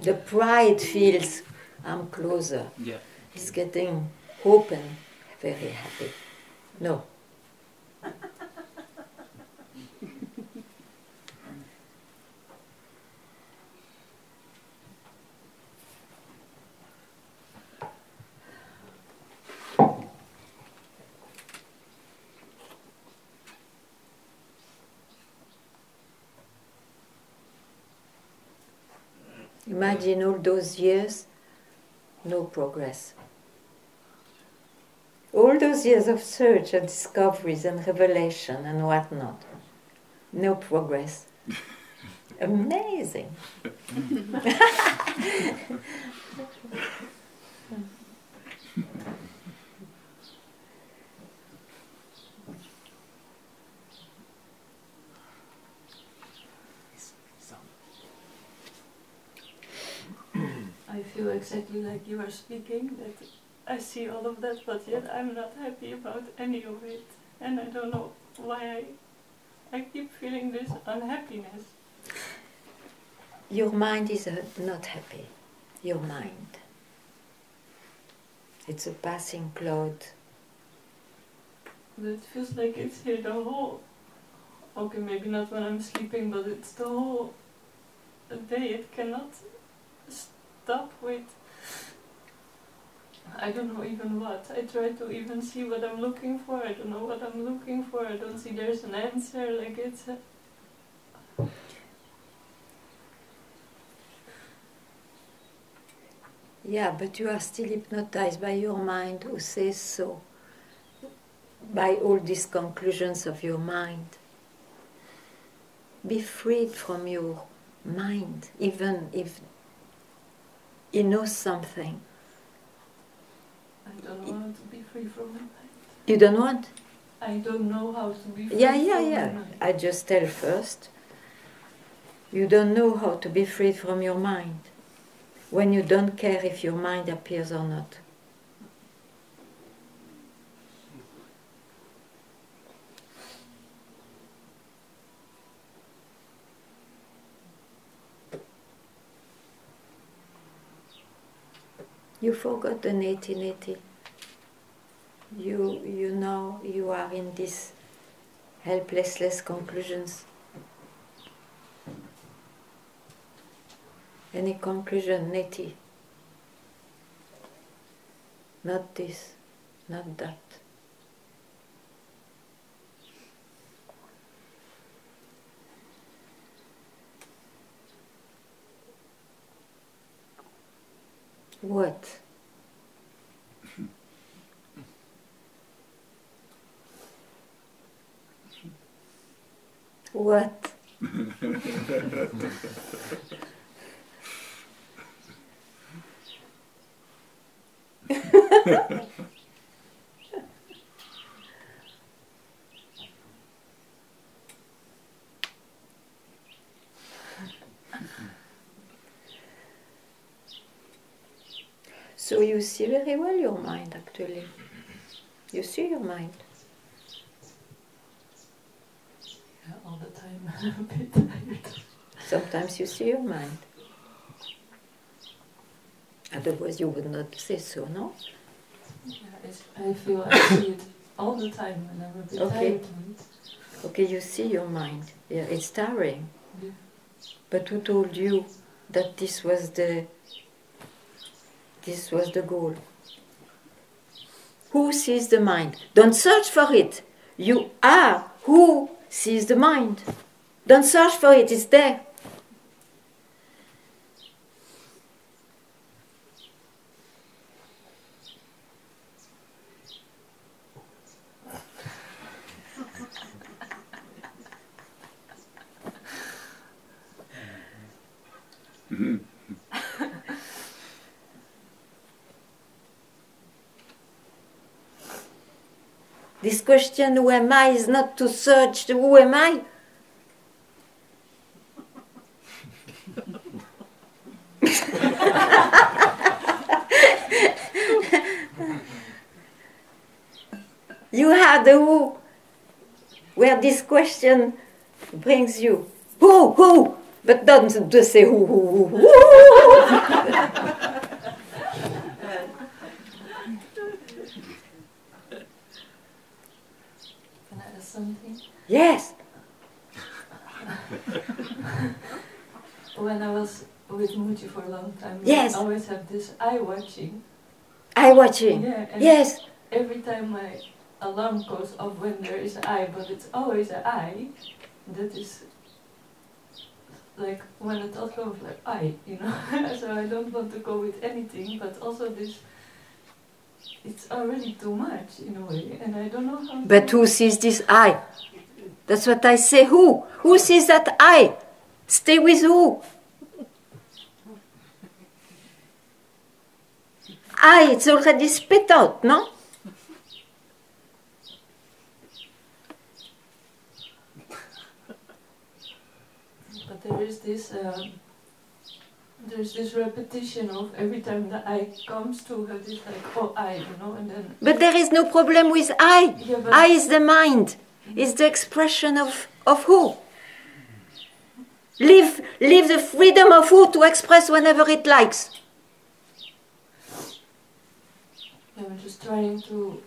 The pride feels I'm closer. Yeah. It's getting open, very happy. No. Imagine all those years, no progress. All those years of search and discoveries and revelation and whatnot. No progress. Amazing. I feel exactly like you are speaking, that I see all of that, but yet I'm not happy about any of it. And I don't know why I keep feeling this unhappiness. Your mind is not happy. Your mind. It's a passing cloud. But it feels like it's here the whole... Okay, maybe not when I'm sleeping, but it's the whole day. It cannot stop with... I don't know even what. I try to even see what I'm looking for. I don't know what I'm looking for. I don't see there's an answer. Like it's... Yeah, but you are still hypnotized by your mind who says so. By all these conclusions of your mind. Be freed from your mind, even if he knows something. I don't know how to be free from my mind. You don't want? I don't know how to be free Yeah. from my mind. I just tell first. You don't know how to be freed from your mind when you don't care if your mind appears or not. You forgot the 1980. You know you are in these helpless conclusions. Any conclusion, neti? Not this, not that. What? What? So you see very well your mind, actually. You see your mind. Yeah, all the time. I'm a bit tired. Sometimes you see your mind. Otherwise you would not say so, no? Yeah, I feel I see it all the time and I'm a bit tired of it. Okay, you see your mind. Yeah, it's tiring. Yeah. But who told you that this was the goal? Who sees the mind? Don't search for it. You are who sees the mind. Don't search for it, it's there. This question, who am I, is not to search who am I. You are the who, where this question brings you. Who? But don't say who. Can I ask something? Yes. When I was with Muji for a long time, Yes. I always have this eye watching. Eye watching. Yeah, and yes. Every time my alarm goes off when there is an eye, but it's always an eye. That is like when the thought comes, like I, you know. So I don't want to go with anything, but also this. It's already too much in a way, and I don't know how. But who sees this eye? That's what I say. Who? Who sees that I? Stay with who? I, it's already spit out, no? But there's this repetition of every time the I comes to her, it's like, oh, I, you know, and then... But there is no problem with I. Yeah, but I is the mind. Is the expression of who? Leave the freedom of who to express whenever it likes. I'm just trying to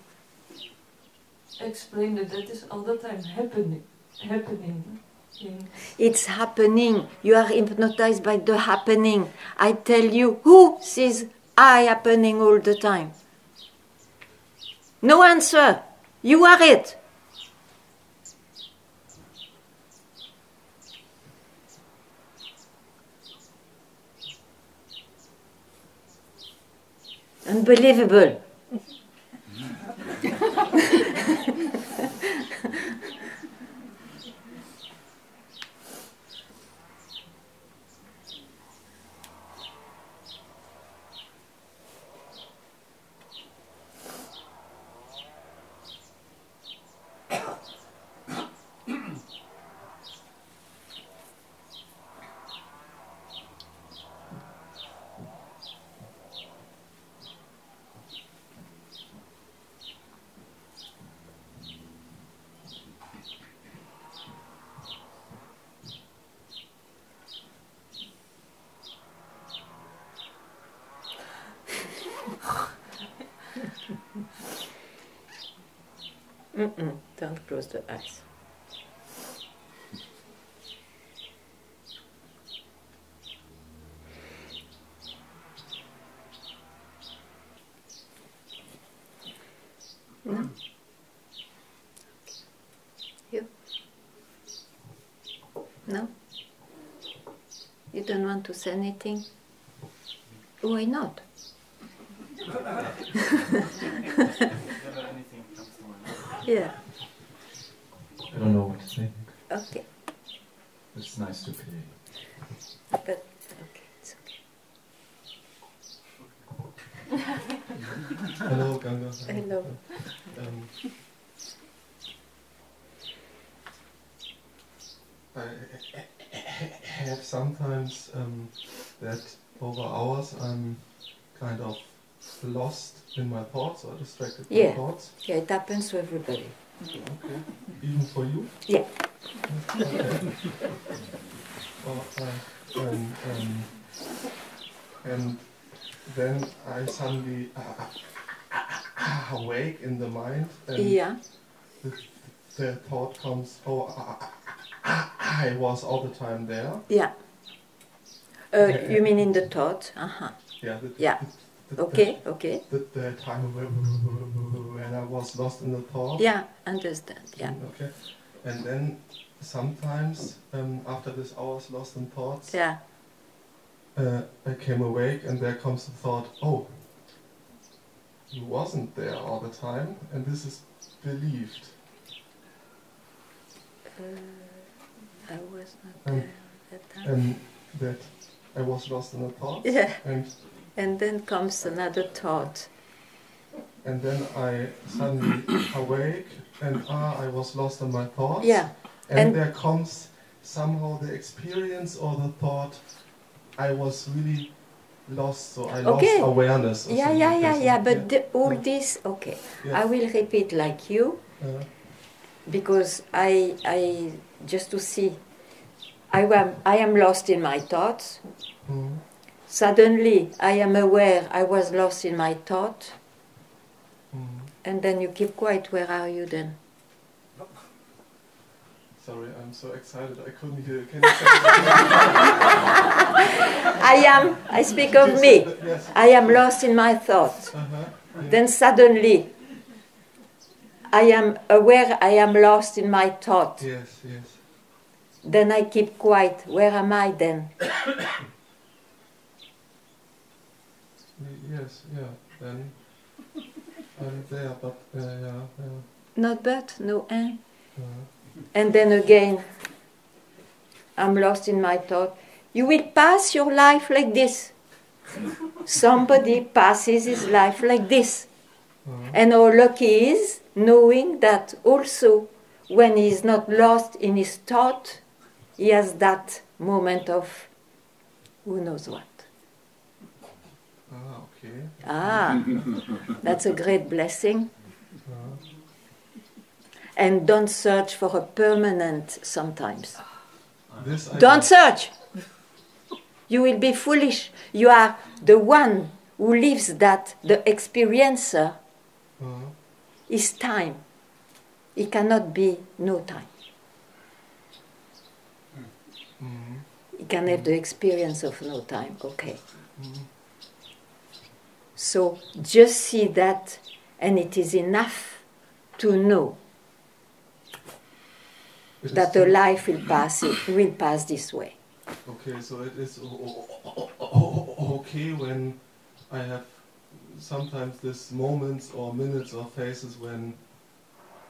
explain that is all the time happening. It's happening. You are hypnotized by the happening. I tell you, who sees I happening all the time? No answer. You are it. Unbelievable. Don't close the eyes. No? You? No? You don't want to say anything? Why not? Yeah. I don't know what to think. Okay. It's nice to play. But okay, it's okay. Hello, Ganga. Hello. I have sometimes that over hours I'm kind of lost in my thoughts or distracted by thoughts. Yeah, it happens to everybody. Okay. Even for you? Yeah. And then I suddenly awake in the mind, and the thought comes, oh, I was all the time there. Yeah. You mean in the thought? Uh-huh. Yeah. Okay. The time when I was lost in the thought. Yeah, understand. Yeah. Okay. And then sometimes after this hours lost in thoughts, I came awake and there comes the thought, oh, you wasn't there all the time, and this is believed. I was not there at that time. And that I was lost in the thoughts. Yeah. And then comes another thought. And then I suddenly awake and I was lost in my thoughts. Yeah. And there comes somehow the experience or the thought I was really lost, so I lost awareness. Or Yeah. But all this, okay. I will repeat like you, because I just to see, I am lost in my thoughts. Suddenly, I am aware I was lost in my thought. And then you keep quiet. Where are you then? Sorry, I'm so excited. I couldn't hear. Can you say I speak of me. Yes. I am lost in my thoughts. Then suddenly, I am aware I am lost in my thought. Yes. Then I keep quiet. Where am I then? Yes, then I'm there, but Not but, no and. and then again I'm lost in my thought. You will pass your life like this. Somebody passes his life like this. And how lucky he is knowing that also when he is not lost in his thought, he has that moment of who knows what. Okay. Ah, that's a great blessing. And don't search for a permanent sometimes. Don't search. You will be foolish. You are the one who lives that. The experiencer is time. It cannot be no time. You can have the experience of no time, okay. So just see that, and it is enough to know that a life will pass this way. Okay, so it is okay when I have sometimes these moments or minutes or phases when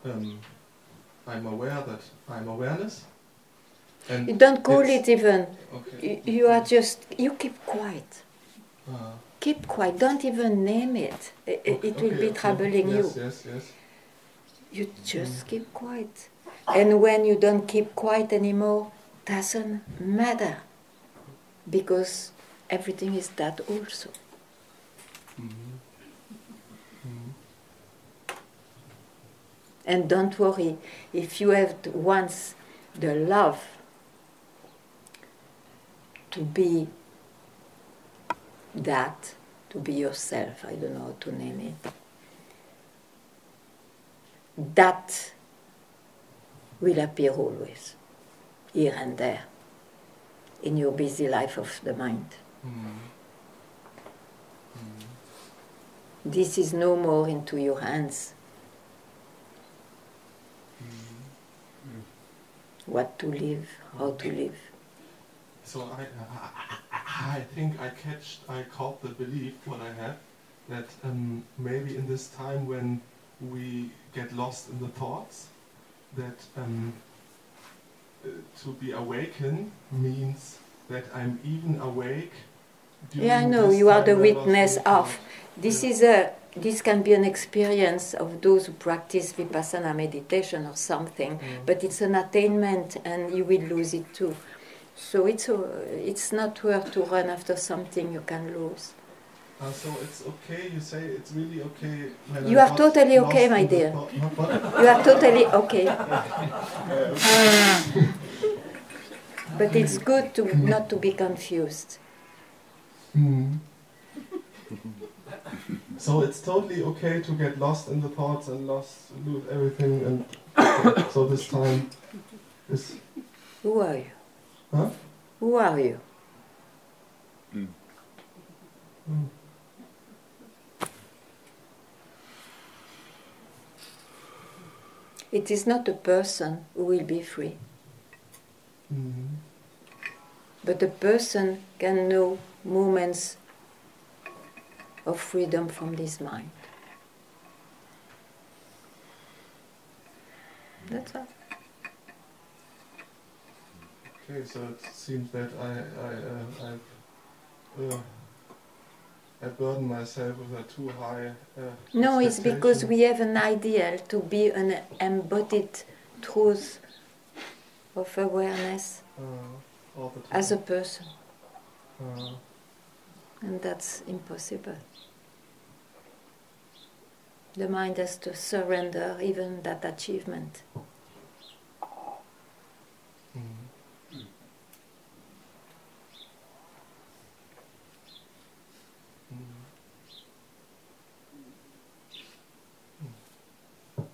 I'm aware that I'm awareness. And you don't call it even. Okay. You are just, you keep quiet. Keep quiet. Don't even name it. It will be troubling you. Yes. You just keep quiet. And when you don't keep quiet anymore, doesn't matter. Because everything is that also. And don't worry, if you have once the love to be that, to be yourself, I don't know how to name it, that will appear always, here and there, in your busy life of the mind. This is no more into your hands. What to live, how to live. So I think I caught the belief, what I have, that maybe in this time when we get lost in the thoughts, that to be awakened means that I'm even awake. Yeah, I know, you are the witness of. This can be an experience of those who practice Vipassana meditation or something, but it's an attainment and you will lose it too. So it's not worth to run after something you can lose. So it's okay, you say it's really okay. When you are totally okay, my dear. You are totally okay. But it's good to not to be confused. So it's totally okay to get lost in the thoughts and lose everything, and so this time is... Who are you? Huh? Who are you? It is not a person who will be free. But a person can know moments of freedom from this mind. That's all. Okay, so it seems that I burden myself with a too high No, it's because we have an ideal to be an embodied truth of awareness as a person. And that's impossible. The mind has to surrender even that achievement.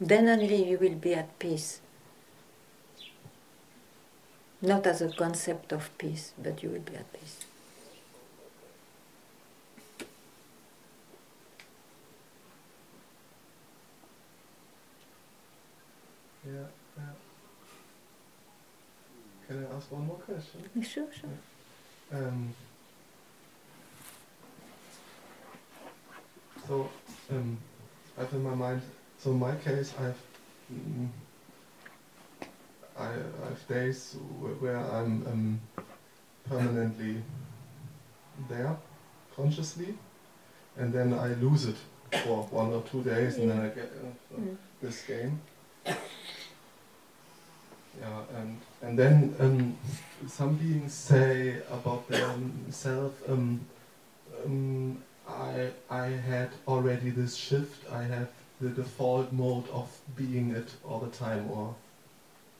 Then only you will be at peace. Not as a concept of peace, but you will be at peace. Yeah. Can I ask one more question? Sure. So, I have in my mind, so in my case, I have days where I'm permanently there, consciously, and then I lose it for 1 or 2 days, and then I get this game. Yeah, and then some beings say about themselves, I had already this shift. I have the default mode of being it all the time, or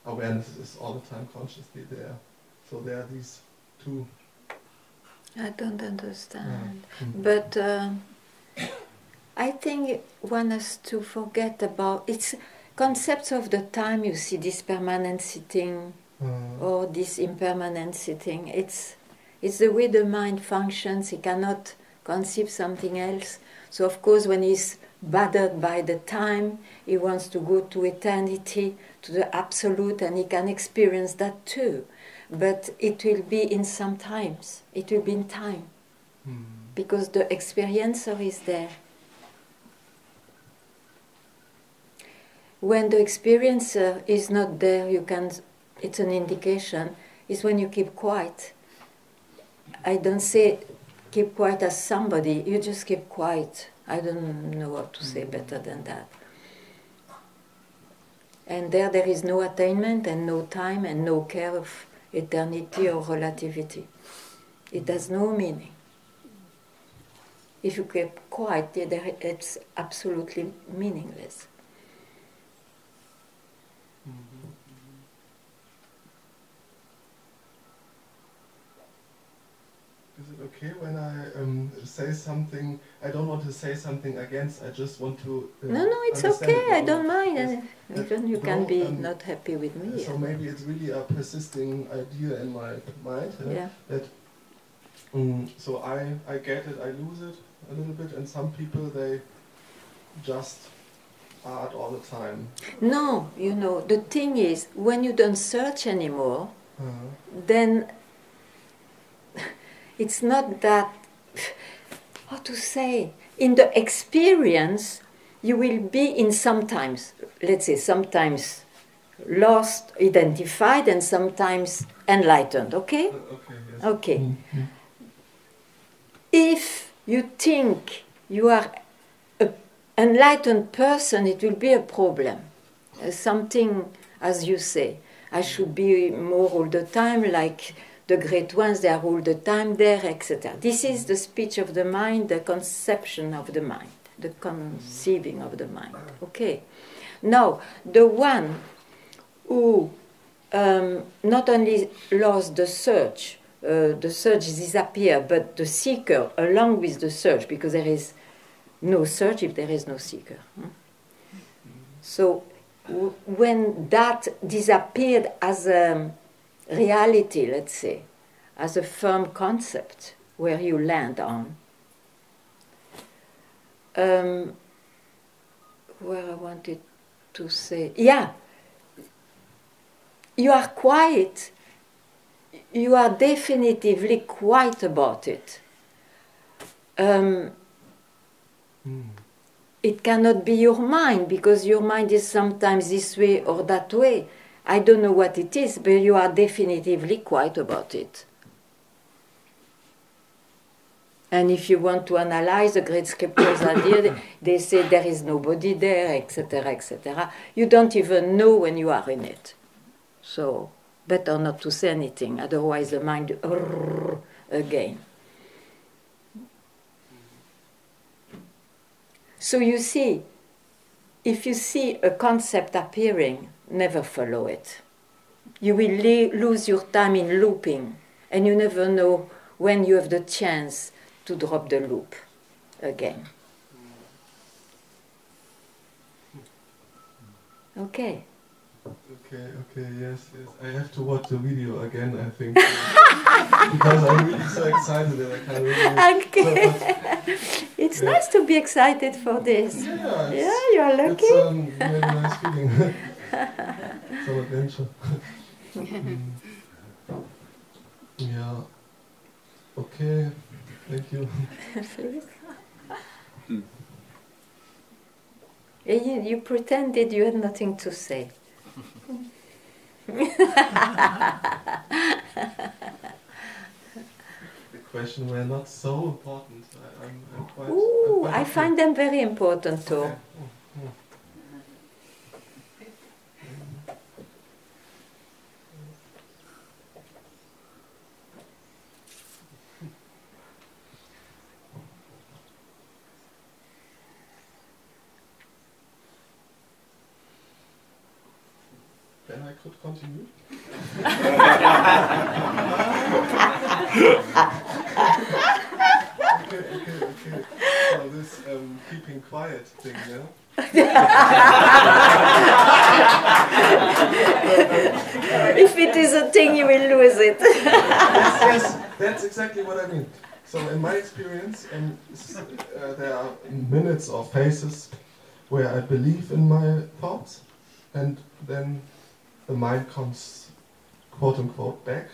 awareness is all the time consciously there. So there are these two. I don't understand, but I think one has to forget about it's concepts of the time. You see this permanent sitting or this impermanent sitting. It's the way the mind functions. He cannot conceive something else. So of course, when he's bothered by the time, he wants to go to eternity, to the absolute, and he can experience that too. But it will be in some times. It will be in time, because the experiencer is there. When the experiencer is not there, it's an indication. It's when you keep quiet. I don't say keep quiet as somebody. You just keep quiet. I don't know what to say better than that. And there is no attainment and no time and no care of eternity or relativity. It has no meaning. If you keep quiet, it's absolutely meaningless. Is it okay when I say something? I don't want to say something against. I just want to. No, it's okay. I don't mind. Even you can be not happy with me. So maybe it's really a persisting idea in my mind. Yeah. That. So I get it. I lose it a little bit, and some people they just are it all the time. No, the thing is, when you don't search anymore, then it's not that, how to say, in the experience, you will be in sometimes, let's say, sometimes lost, identified, and sometimes enlightened, okay? Okay, yes. Okay. If you think you are an enlightened person, it will be a problem. Something, as you say, I should be more all the time, like the great ones, they are all the time there, etc. This is the speech of the mind, the conception of the mind, the conceiving of the mind. Okay. Now, the one who not only lost the search disappeared, but the seeker along with the search, because there is no search if there is no seeker. So when that disappeared as a reality, let's say, as a firm concept where you land on, where I wanted to say, you are quiet. You are definitively quiet about it. It cannot be your mind, because your mind is sometimes this way or that way. I don't know what it is, but you are definitively quiet about it. And if you want to analyze the great scriptures idea, they say there is nobody there, etc., etc. You don't even know when you are in it. So, better not to say anything, otherwise the mind again. So you see, if you see a concept appearing, never follow it. You will lose your time in looping, and you never know when you have the chance to drop the loop again. Okay. Okay, yes. I have to watch the video again, I think. Because I'm really so excited that I can't really... Okay. It's nice to be excited for this. Yeah, you're lucky. It's a really nice feeling. Some adventure. Yeah. Okay, thank you. You pretended you had nothing to say. The question were not so important. I'm quite. Ooh, I'm quite I find them very important too. Okay. Then I could continue. Okay. So this keeping quiet thing, If it is a thing, you will lose it. yes, that's exactly what I mean. So in my experience, there are minutes or phases where I believe in my thoughts, and then the mind comes, quote unquote, back,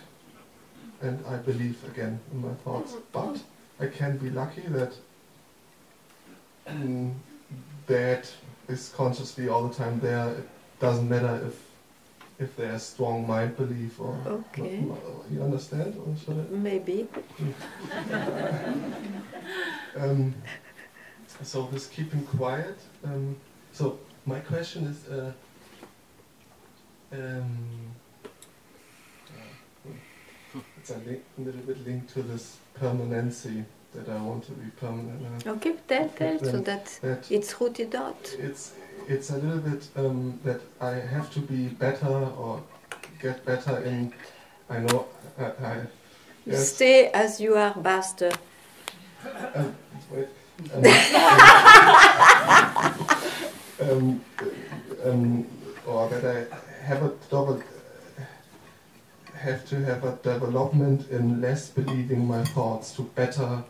and I believe again in my thoughts. But I can be lucky that that is consciously all the time there. It doesn't matter if there's strong mind belief or okay. You understand? Or should I? Maybe. So this keeping quiet. So my question is. It's a little bit linked to this permanency that I want to be permanent. Okay, tell so that it's rooted out. It's a little bit that I have to be better or get better in. I know. Yes. Stay as you are, bastard. Wait. Or that I have to have a development in less believing my thoughts to better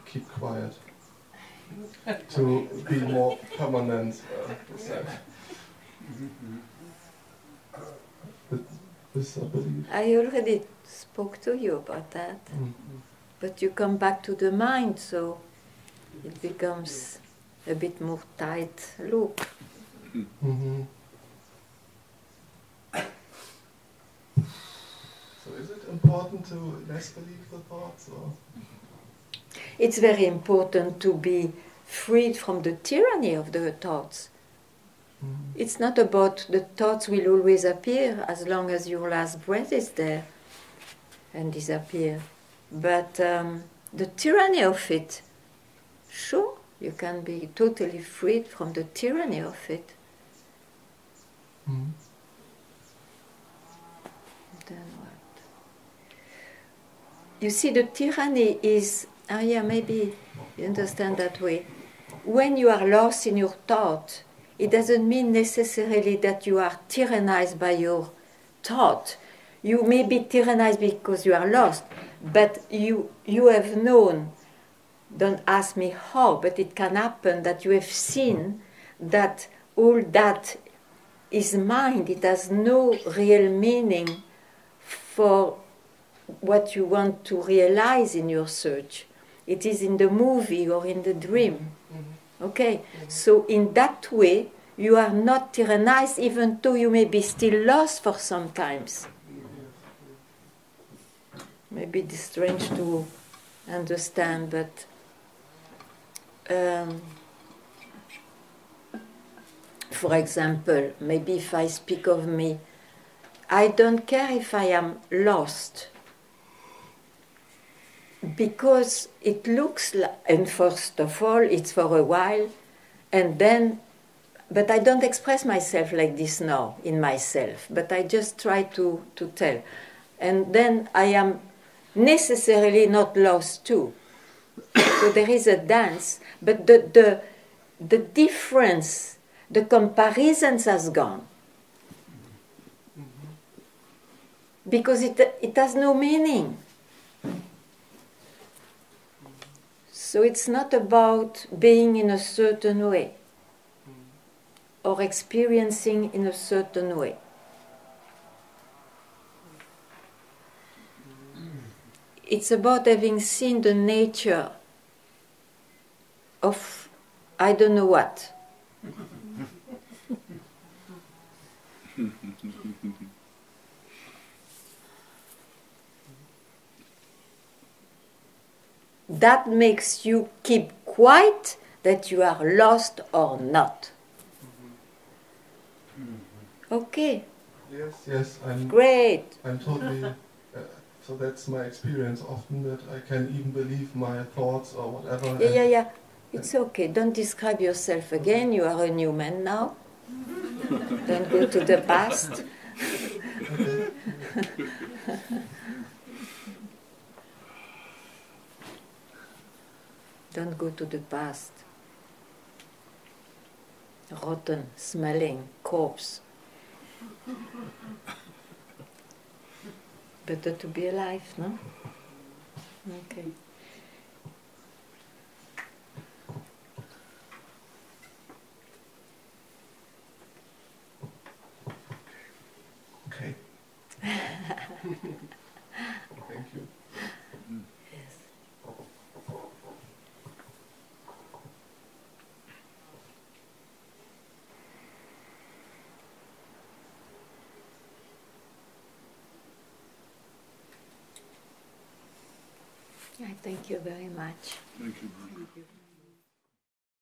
keep quiet, to be more permanent. This I believe. I already spoke to you about that, but you come back to the mind, so it becomes a bit more tight loop. So is it important to less believe the thoughts? Or? It's very important to be freed from the tyranny of the thoughts. It's not about the thoughts will always appear as long as your last breath is there and disappear. But the tyranny of it, sure, you can be totally freed from the tyranny of it. Then what? You see, the tyranny is, maybe you understand that way. When you are lost in your thought, it doesn't mean necessarily that you are tyrannized by your thought. You may be tyrannized because you are lost, but you have known, don't ask me how, but it can happen that you have seen that all that is mind. It has no real meaning for what you want to realize in your search. It is in the movie or in the dream. Okay, so in that way, you are not tyrannized, even though you may be still lost for some times. Maybe it's strange to understand, but for example, maybe if I speak of me, I don't care if I am lost, because it looks like, and first of all, it's for a while, and then, but I don't express myself like this now in myself, but I just try to tell. And then I am necessarily not lost too. So there is a dance, but the difference, the comparisons has gone. Because it has no meaning. So it's not about being in a certain way or experiencing in a certain way. It's about having seen the nature of I don't know what. that makes you keep quiet that you are lost or not. Okay. Yes, I'm great. I'm totally. So that's my experience often, that I can even believe my thoughts or whatever. Yeah. It's okay. Don't describe yourself again. You are a new man now. Don't go to the past. Don't go to the past. Rotten, smelling, corpse. Better to be alive, no? Okay. Okay. Thank you. Yes. I thank you very much. Thank you. Thank you.